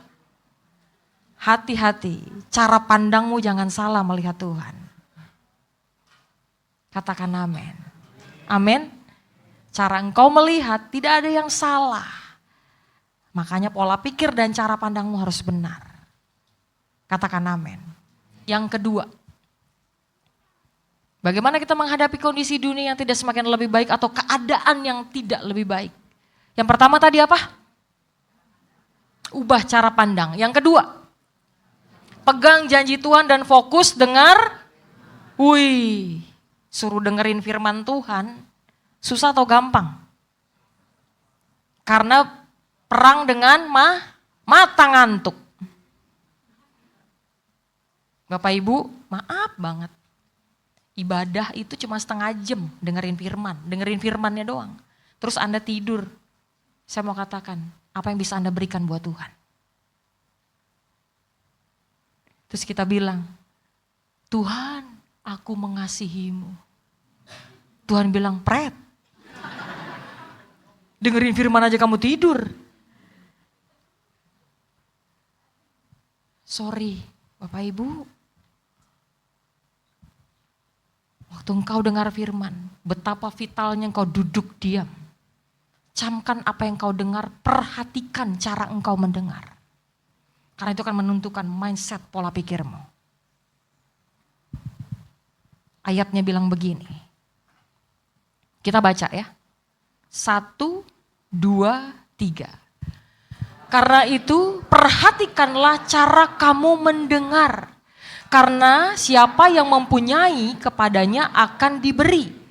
Hati-hati, cara pandangmu jangan salah melihat Tuhan. Katakan amin. Amin. Cara engkau melihat tidak ada yang salah. Makanya pola pikir dan cara pandangmu harus benar. Katakan amin. Yang kedua, bagaimana kita menghadapi kondisi dunia yang tidak semakin lebih baik atau keadaan yang tidak lebih baik? Yang pertama tadi apa? Ubah cara pandang. Yang kedua, pegang janji Tuhan dan fokus dengar. Suruh dengerin firman Tuhan, susah atau gampang? Karena perang dengan mata ngantuk. Bapak Ibu, maaf banget. Ibadah itu cuma setengah jam dengerin firman, dengerin firmannya doang. Terus Anda tidur. Saya mau katakan, apa yang bisa Anda berikan buat Tuhan? Terus kita bilang, Tuhan, aku mengasihimu. Tuhan bilang, pret. Dengerin firman aja kamu tidur. Sorry, Bapak Ibu. Waktu engkau dengar firman, betapa vitalnya engkau duduk diam. Camkan apa yang engkau dengar, perhatikan cara engkau mendengar. Karena itu akan menentukan mindset pola pikirmu. Ayatnya bilang begini. Kita baca ya. 1, 2, 3. Karena itu perhatikanlah cara kamu mendengar. Karena siapa yang mempunyai kepadanya akan diberi.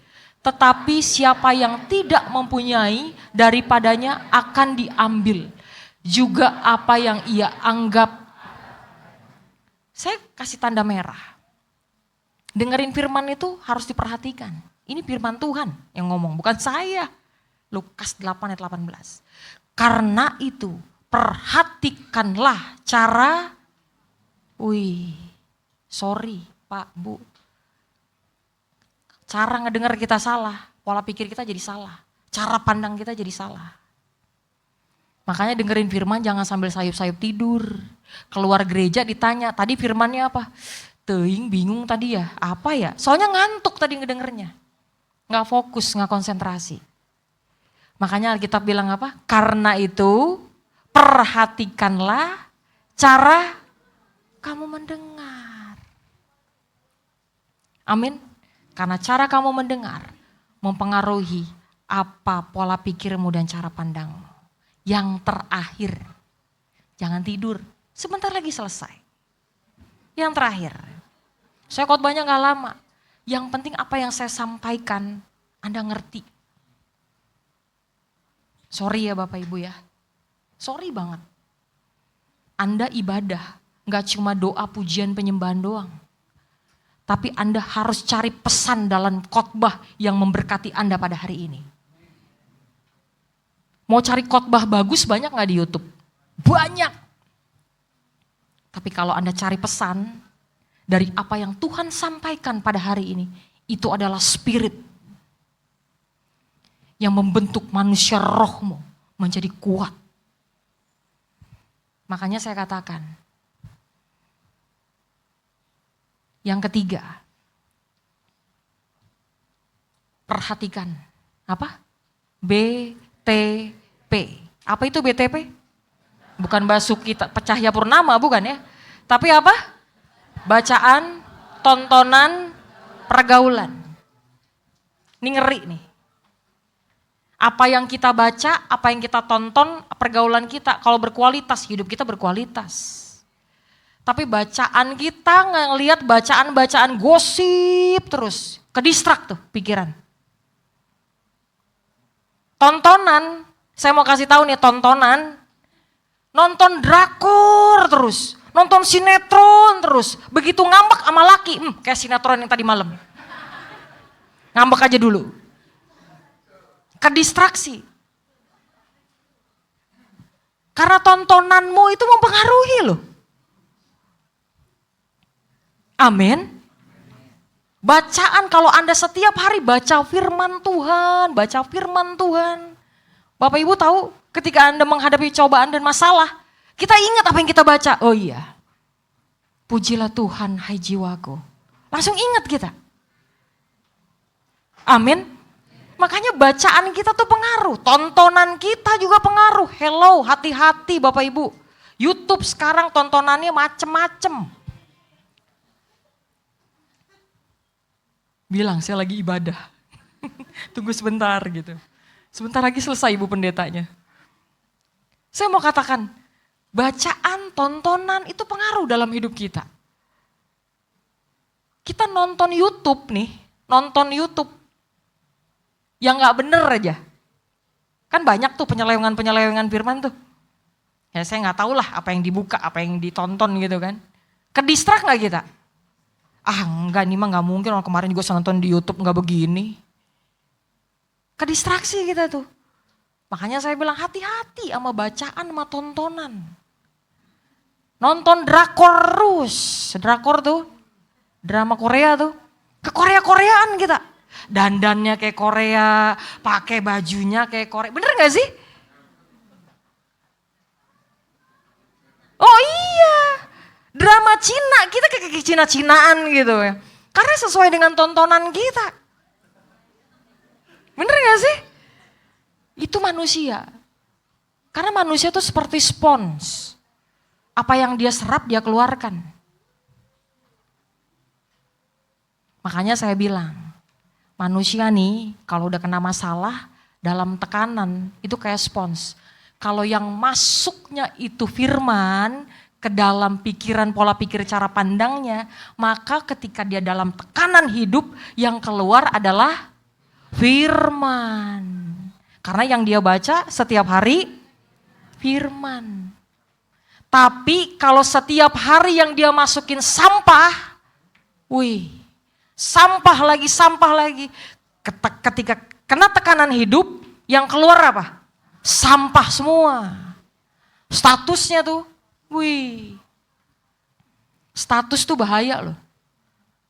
Tetapi siapa yang tidak mempunyai daripadanya akan diambil. Juga apa yang ia anggap. Saya kasih tanda merah. Dengerin firman itu harus diperhatikan. Ini firman Tuhan yang ngomong, bukan saya. Lukas 8 ayat 18. Karena itu perhatikanlah cara. Sorry Pak, Bu. Cara ngedengar kita salah, pola pikir kita jadi salah. Cara pandang kita jadi salah. Makanya dengerin firman jangan sambil sayup-sayup tidur. Keluar gereja ditanya, tadi firmannya apa? Teing bingung tadi ya, apa ya? Soalnya ngantuk tadi ngedengernya. Nggak fokus, nggak konsentrasi. Makanya Alkitab bilang apa? Karena itu perhatikanlah cara kamu mendengar. Amin. Karena cara kamu mendengar mempengaruhi apa pola pikirmu dan cara pandangmu. Yang terakhir, jangan tidur, sebentar lagi selesai. Yang terakhir, saya khotbahnya gak lama. Yang penting apa yang saya sampaikan, Anda ngerti. Sorry ya Bapak Ibu ya, sorry banget. Anda ibadah, gak cuma doa pujian penyembahan doang. Tapi Anda harus cari pesan dalam khotbah yang memberkati Anda pada hari ini. Mau cari khotbah bagus banyak gak di YouTube? Banyak. Tapi kalau Anda cari pesan dari apa yang Tuhan sampaikan pada hari ini, itu adalah spirit yang membentuk manusia rohmu menjadi kuat. Makanya saya katakan, yang ketiga, perhatikan apa? BTP. Apa itu BTP? Bukan Basuki Cahaya Purnama, bukan ya. Tapi apa? Bacaan, tontonan, pergaulan. Ini ngeri nih. Apa yang kita baca, apa yang kita tonton, pergaulan kita. Kalau berkualitas, hidup kita berkualitas. Tapi bacaan kita ngelihat bacaan-bacaan gosip terus. Kedistrak tuh pikiran. Tontonan, saya mau kasih tahu nih tontonan. Nonton drakor terus, nonton sinetron terus. Begitu ngambek sama laki, kayak sinetron yang tadi malam. Ngambek aja dulu. Kedistraksi. Karena tontonanmu itu mempengaruhi loh. Amin. Bacaan kalau Anda setiap hari baca firman Tuhan, Bapak Ibu tahu ketika Anda menghadapi cobaan dan masalah, kita ingat apa yang kita baca. Oh iya, pujilah Tuhan hai jiwaku. Langsung ingat kita. Amin. Makanya bacaan kita tuh pengaruh, tontonan kita juga pengaruh. Hello, hati-hati Bapak Ibu. YouTube sekarang tontonannya macem-macem. Bilang saya lagi ibadah. Tunggu sebentar gitu. Sebentar lagi selesai Ibu pendetanya. Saya mau katakan, bacaan, tontonan itu pengaruh dalam hidup kita. Kita nonton YouTube nih, nonton YouTube yang gak bener aja. Kan banyak tuh penyelewengan-penyelewengan firman tuh. Ya saya gak tahu lah apa yang dibuka, apa yang ditonton gitu kan. Kedistrak gak kita? Ah enggak, ini mah gak mungkin, orang kemarin juga saya nonton di YouTube gak begini. Kedistraksi kita tuh. Makanya saya bilang hati-hati sama bacaan sama tontonan. Nonton drakor terus. Drakor tuh, drama Korea tuh. Ke Korea-Koreaan kita. Dandannya kayak Korea, pakai bajunya kayak Korea. Bener gak sih? Oh iya, drama Cina, kita kayak Cina-Cinaan gitu ya. Karena sesuai dengan tontonan kita. Bener gak sih? Itu manusia. Karena manusia itu seperti spons. Apa yang dia serap dia keluarkan. Makanya saya bilang, manusia nih kalau udah kena masalah dalam tekanan itu kayak spons. Kalau yang masuknya itu firman ke dalam pikiran, pola pikir, cara pandangnya, maka ketika dia dalam tekanan hidup yang keluar adalah firman. Karena yang dia baca setiap hari firman. Tapi kalau setiap hari yang dia masukin sampah, sampah lagi. Ketika kena tekanan hidup, yang keluar apa? Sampah semua. Statusnya tuh, status tuh bahaya loh.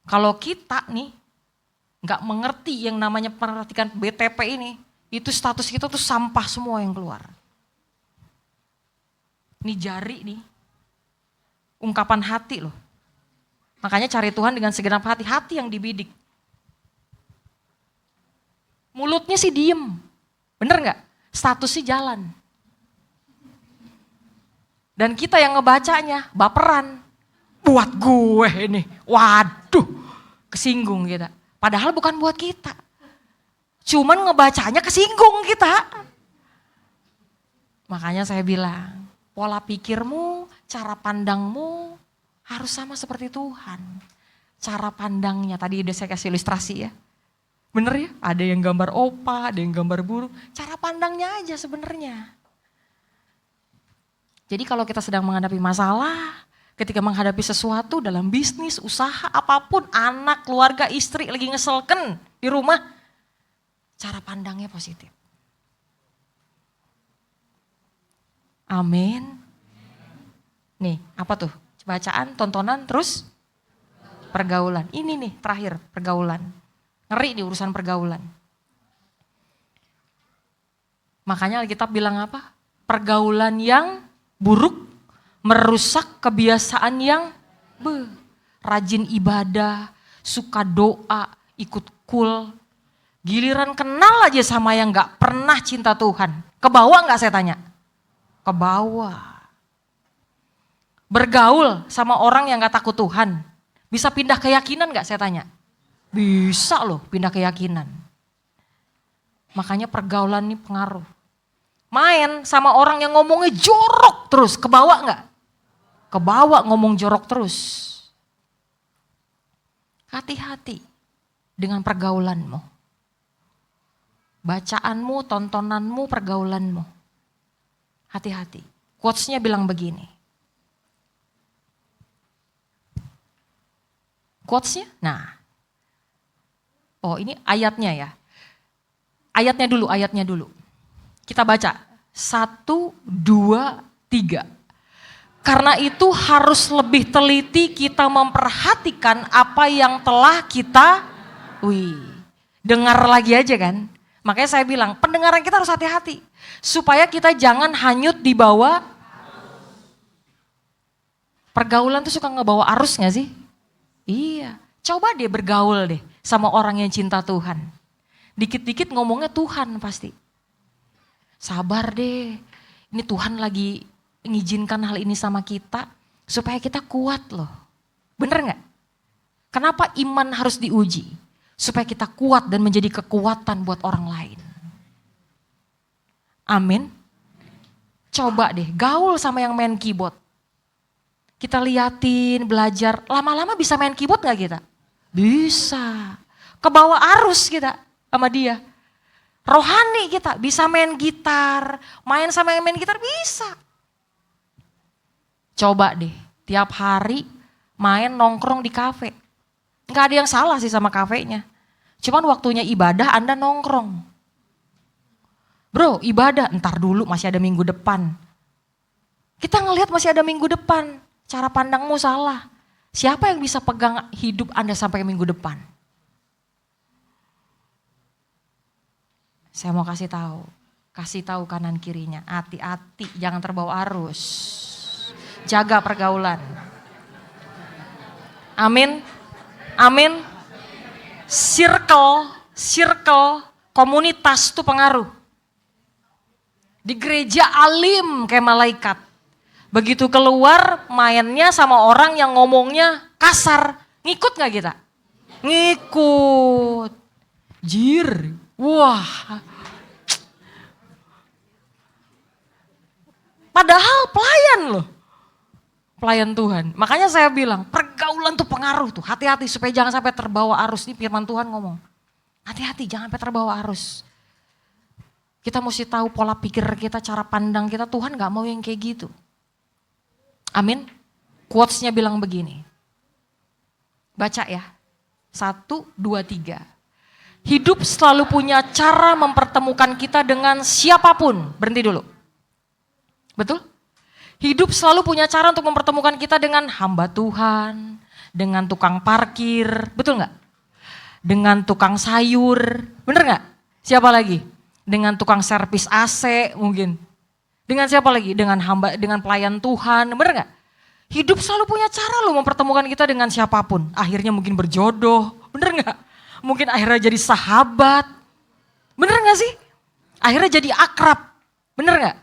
Kalau kita nih nggak mengerti yang namanya perhatikan BTP ini, itu status kita tuh sampah semua yang keluar. Ini jari nih, ungkapan hati loh. Makanya cari Tuhan dengan segenap hati, hati yang dibidik. Mulutnya sih diem, bener gak? Statusnya jalan. Dan kita yang ngebacanya, baperan. Buat gue ini, waduh, kesinggung kita. Padahal bukan buat kita. Cuman ngebacanya kesinggung kita. Makanya saya bilang, pola pikirmu, cara pandangmu harus sama seperti Tuhan. Cara pandangnya, tadi udah saya kasih ilustrasi ya. Bener ya, ada yang gambar opa, ada yang gambar burung. Cara pandangnya aja sebenarnya. Jadi kalau kita sedang menghadapi masalah, ketika menghadapi sesuatu dalam bisnis, usaha, apapun, anak, keluarga, istri lagi ngeselken di rumah, cara pandangnya positif. Amin. Nih, apa tuh? Bacaan, tontonan, terus pergaulan. Ini nih terakhir, pergaulan. Ngeri di urusan pergaulan. Makanya Alkitab bilang apa? Pergaulan yang buruk merusak kebiasaan yang rajin ibadah, suka doa, ikut kul. Giliran kenal aja sama yang gak pernah cinta Tuhan. Kebawa gak saya tanya? Kebawa. Bergaul sama orang yang gak takut Tuhan. Bisa pindah keyakinan gak saya tanya? Bisa loh pindah keyakinan. Makanya pergaulan ini pengaruh. Main sama orang yang ngomongnya jorok terus, kebawa gak? Kebawa ngomong jorok terus. Hati-hati dengan pergaulanmu. Bacaanmu, tontonanmu, pergaulanmu. Hati-hati. Quotes-nya bilang begini. Quotes-nya, nah. Oh ini ayatnya ya. Ayatnya dulu. Kita baca. 1, 2, 3. Karena itu harus lebih teliti kita memperhatikan apa yang telah kita dengar lagi aja kan. Makanya saya bilang pendengaran pendengaran kita harus hati-hati. Supaya kita jangan hanyut di bawah. Pergaulan tuh suka ngebawa arus gak sih? Iya. Coba deh bergaul deh sama orang yang cinta Tuhan. Dikit-dikit ngomongnya Tuhan pasti. Sabar deh. Ini Tuhan lagi mengizinkan hal ini sama kita. Supaya kita kuat loh. Bener gak? Kenapa iman harus diuji? Supaya kita kuat dan menjadi kekuatan buat orang lain. Amin. Coba deh gaul sama yang main keyboard. Kita liatin, belajar. Lama-lama bisa main keyboard gak kita? Bisa. Kebawa arus kita sama dia. Rohani kita bisa main gitar. Main sama yang main gitar bisa. Coba deh tiap hari main nongkrong di kafe. Gak ada yang salah sih sama kafenya. Cuman waktunya ibadah Anda nongkrong. Bro ibadah, ntar dulu masih ada minggu depan. Kita ngelihat masih ada minggu depan. Cara pandangmu salah. Siapa yang bisa pegang hidup Anda sampai minggu depan? Saya mau kasih tahu. Kasih tahu kanan kirinya. Hati-hati, jangan terbawa arus. Jaga pergaulan. Amin. Amin. Circle, komunitas itu pengaruh. Di gereja alim kayak malaikat. Begitu keluar mainnya sama orang yang ngomongnya kasar. Ngikut gak kita? Ngikut. Jir. Wah. Padahal pelayan loh. Pelayan Tuhan. Makanya saya bilang pergaulan tuh pengaruh tuh. Hati-hati supaya jangan sampai terbawa arus. Ini firman Tuhan ngomong. Hati-hati jangan sampai terbawa arus. Kita mesti tahu pola pikir kita, cara pandang kita. Tuhan gak mau yang kayak gitu. Amin. Quotes-nya bilang begini. Baca ya. 1, 2, 3. Hidup selalu punya cara mempertemukan kita dengan siapapun. Berhenti dulu. Betul? Hidup selalu punya cara untuk mempertemukan kita dengan hamba Tuhan, dengan tukang parkir, betul nggak? Dengan tukang sayur, bener nggak? Siapa lagi? Dengan tukang servis AC mungkin. Dengan siapa lagi? Dengan pelayan Tuhan, bener nggak? Hidup selalu punya cara loh mempertemukan kita dengan siapapun. Akhirnya mungkin berjodoh, bener nggak? Mungkin akhirnya jadi sahabat, bener nggak sih? Akhirnya jadi akrab, bener nggak?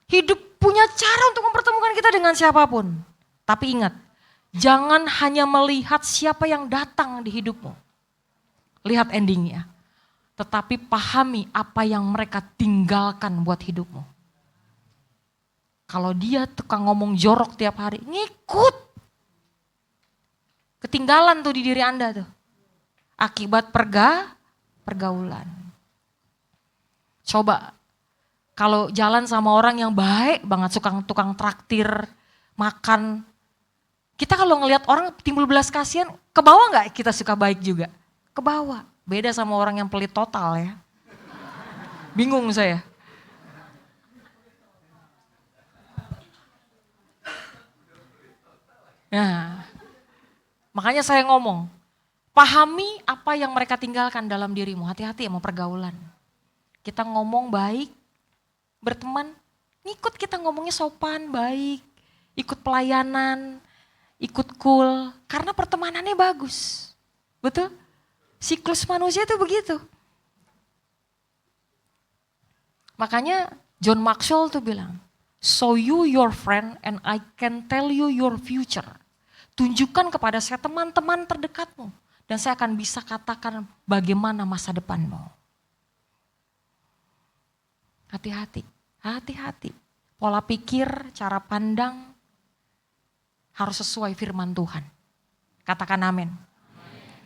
Hidup punya cara untuk mempertemukan kita dengan siapapun. Tapi ingat, jangan hanya melihat siapa yang datang di hidupmu. Lihat endingnya. Tetapi pahami apa yang mereka tinggalkan buat hidupmu. Kalau dia tukang ngomong jorok tiap hari, ngikut. Ketinggalan tuh di diri Anda tuh. Akibat pergaulan. Coba. Kalau jalan sama orang yang baik banget, tukang traktir, makan. Kita kalau ngelihat orang timbul belas kasihan, ke bawah gak kita suka baik juga? Ke bawah. Beda sama orang yang pelit total ya. Bingung saya. Nah, makanya saya ngomong, pahami apa yang mereka tinggalkan dalam dirimu. Hati-hati sama pergaulan. Kita ngomong baik, berteman, ngikut kita ngomongnya sopan, baik, ikut pelayanan, ikut cool, karena pertemanannya bagus. Betul? Siklus manusia itu begitu. Makanya John Maxwell tuh bilang, show you your friend and I can tell you your future. Tunjukkan kepada saya teman-teman terdekatmu dan saya akan bisa katakan bagaimana masa depanmu. Hati-hati, hati-hati. Pola pikir, cara pandang harus sesuai firman Tuhan. Katakan amin.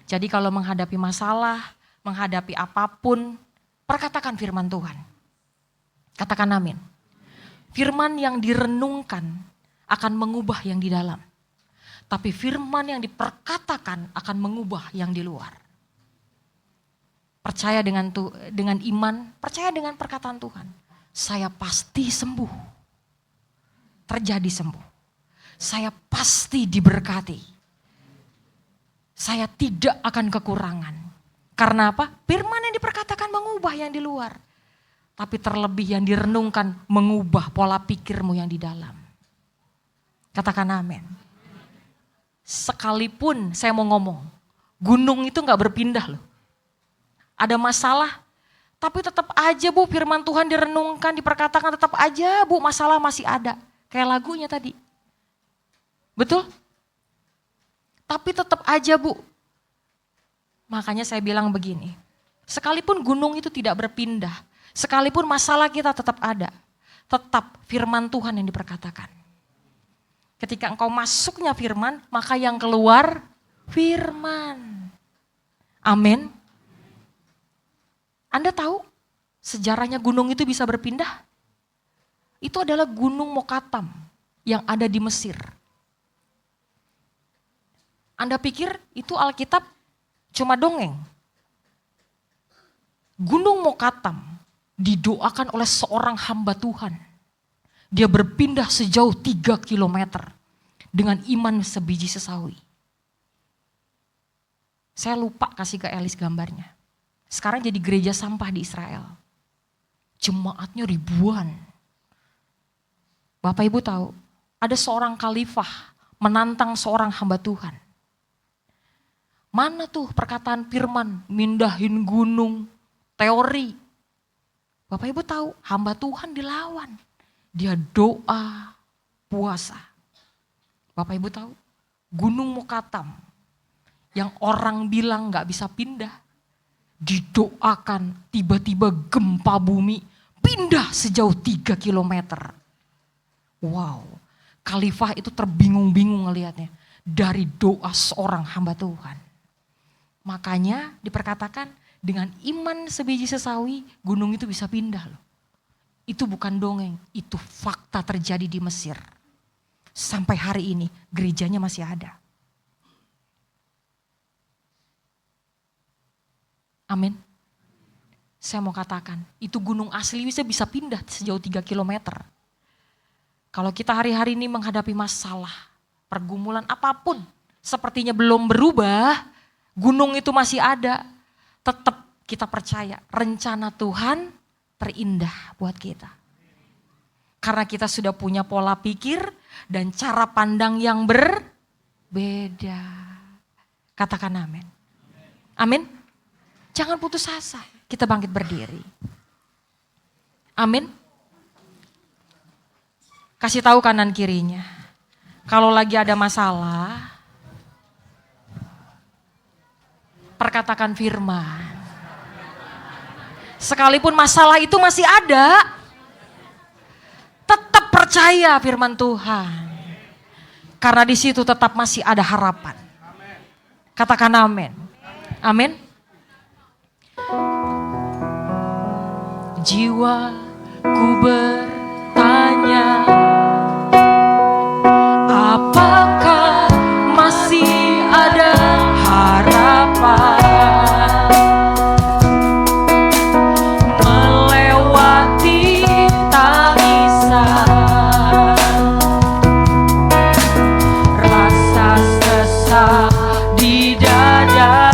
Jadi kalau menghadapi masalah, menghadapi apapun, perkatakan firman Tuhan. Katakan amin. Firman yang direnungkan akan mengubah yang di dalam. Tapi firman yang diperkatakan akan mengubah yang di luar. Percaya dengan iman, percaya dengan perkataan Tuhan. Saya pasti sembuh. Terjadi sembuh. Saya pasti diberkati. Saya tidak akan kekurangan. Karena apa? Firman yang diperkatakan mengubah yang di luar. Tapi terlebih yang direnungkan mengubah pola pikirmu yang di dalam. Katakan amin. Sekalipun saya mau ngomong, gunung itu gak berpindah loh. Ada masalah, tapi tetap aja Bu firman Tuhan direnungkan, diperkatakan tetap aja Bu masalah masih ada. Kayak lagunya tadi. Betul? Tapi tetap aja Bu. Makanya saya bilang begini, sekalipun gunung itu tidak berpindah, sekalipun masalah kita tetap ada, tetap firman Tuhan yang diperkatakan. Ketika engkau masuknya firman, maka yang keluar firman. Amin. Anda tahu sejarahnya gunung itu bisa berpindah? Itu adalah Gunung Mokatam yang ada di Mesir. Anda pikir itu Alkitab cuma dongeng? Gunung Mokatam didoakan oleh seorang hamba Tuhan. Dia berpindah sejauh 3 kilometer dengan iman sebiji sesawi. Saya lupa kasih ke Elis gambarnya. Sekarang jadi gereja sampah di Israel. Jemaatnya ribuan. Bapak Ibu tahu, ada seorang khalifah menantang seorang hamba Tuhan. Mana tuh perkataan firman, mindahin gunung, teori. Bapak Ibu tahu, hamba Tuhan dilawan. Dia doa, puasa. Bapak Ibu tahu, Gunung Mokatam yang orang bilang gak bisa pindah, didoakan tiba-tiba gempa bumi, pindah sejauh 3 kilometer. Wow, khalifah itu terbingung-bingung ngelihatnya dari doa seorang hamba Tuhan. Makanya diperkatakan dengan iman sebiji sesawi, gunung itu bisa pindah loh. Itu bukan dongeng, itu fakta terjadi di Mesir. Sampai hari ini gerejanya masih ada. Amin. Saya mau katakan, itu gunung asli bisa pindah sejauh 3 kilometer. Kalau kita hari-hari ini menghadapi masalah, pergumulan apapun, sepertinya belum berubah, gunung itu masih ada. Tetap kita percaya rencana Tuhan terindah buat kita. Karena kita sudah punya pola pikir dan cara pandang yang berbeda. Katakan amin. Amin. Jangan putus asa, kita bangkit berdiri. Amin. Kasih tahu kanan kirinya. Kalau lagi ada masalah, perkatakan firman. Sekalipun masalah itu masih ada, tetap percaya firman Tuhan. Karena di situ tetap masih ada harapan. Katakan amin. Amin. Jiwaku bertanya, apakah masih ada harapan melewati tangisan, rasa sesak di dada.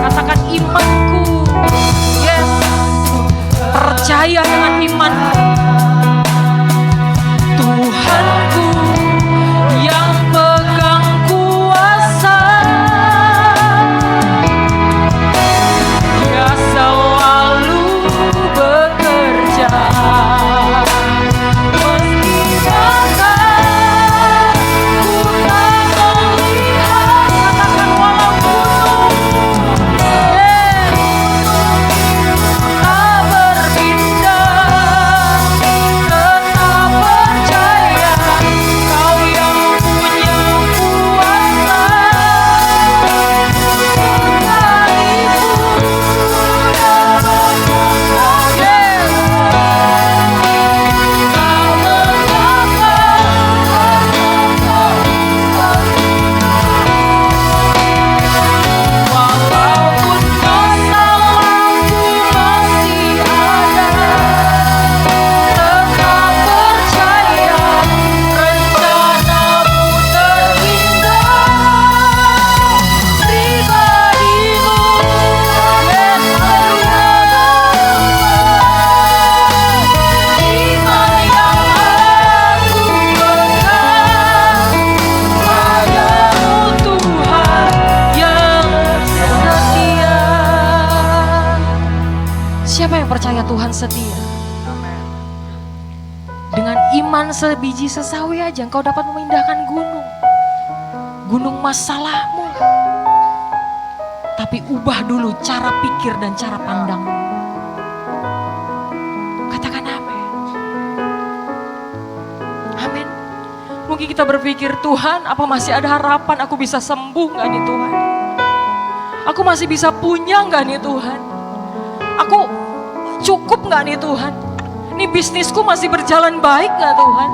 Katakan imanku, yes, percaya cuman sebiji sesawi aja engkau dapat memindahkan gunung. Gunung masalahmu. Tapi ubah dulu cara pikir dan cara pandang. Katakan amin. Amin. Mungkin kita berpikir, Tuhan apa masih ada harapan aku bisa sembuh gak nih Tuhan? Aku masih bisa punya gak nih Tuhan? Aku cukup gak nih Tuhan? Ini bisnisku masih berjalan baik gak Tuhan?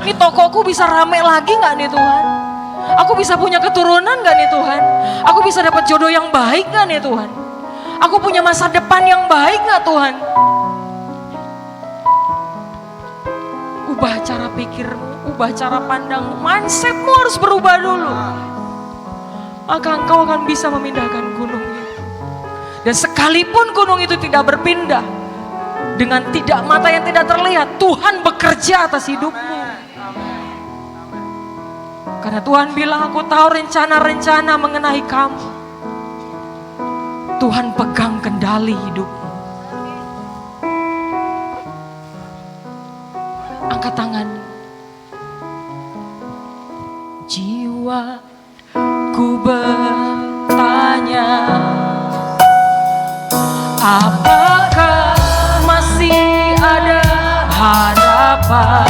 Ini tokoku bisa rame lagi gak nih Tuhan? Aku bisa punya keturunan gak nih Tuhan? Aku bisa dapat jodoh yang baik gak nih Tuhan? Aku punya masa depan yang baik gak Tuhan? Ubah cara pikirmu, ubah cara pandangmu, mindsetmu harus berubah dulu. Maka engkau akan bisa memindahkan gunung itu. Dan sekalipun gunung itu tidak berpindah, dengan tidak mata yang tidak terlihat, Tuhan bekerja atas hidupmu. Karena Tuhan bilang, aku tahu rencana-rencana mengenai kamu. Tuhan pegang kendali hidupmu. Angkat tangan. Jiwaku bertanya, apakah masih ada harapan?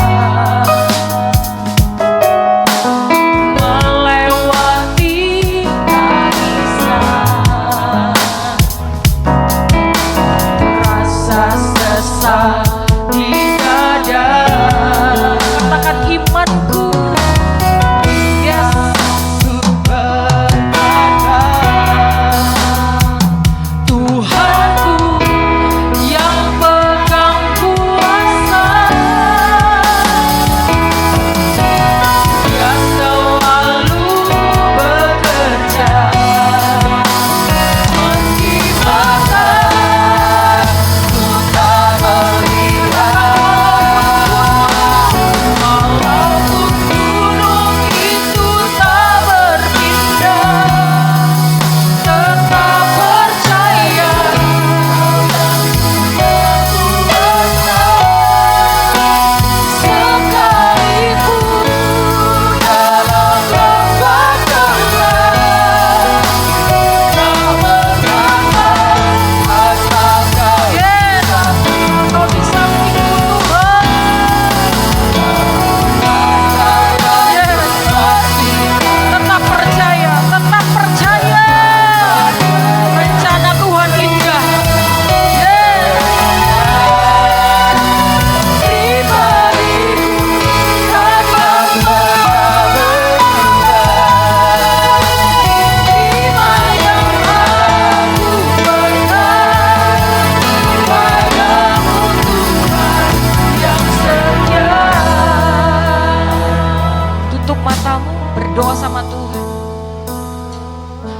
Berdoa sama Tuhan.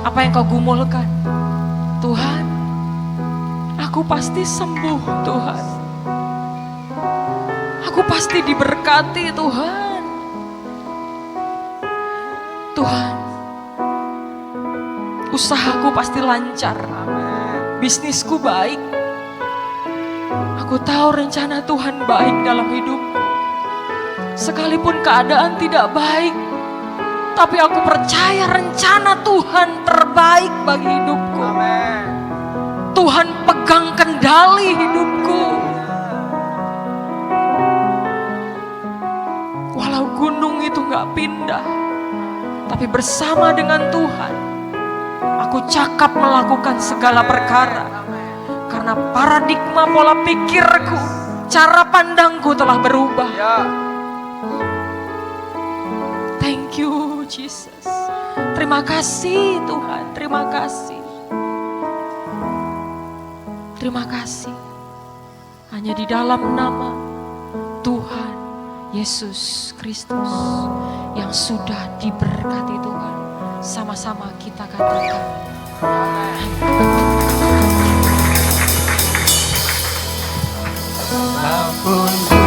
Apa yang kau gumulkan? Tuhan, aku pasti sembuh Tuhan. Aku pasti diberkati Tuhan. Tuhan, usahaku pasti lancar. Bisnisku baik. Aku tahu rencana Tuhan baik dalam hidupku. Sekalipun keadaan tidak baik, tapi aku percaya rencana Tuhan terbaik bagi hidupku. Amen. Tuhan pegang kendali hidupku. Walau gunung itu gak pindah, tapi bersama dengan Tuhan, aku cakap melakukan segala perkara. Karena paradigma pola pikirku, cara pandangku telah berubah. Thank you Jesus. Terima kasih Tuhan, terima kasih. Terima kasih. Hanya di dalam nama Tuhan Yesus Kristus yang sudah diberkati Tuhan. Sama-sama kita katakan. Ampun.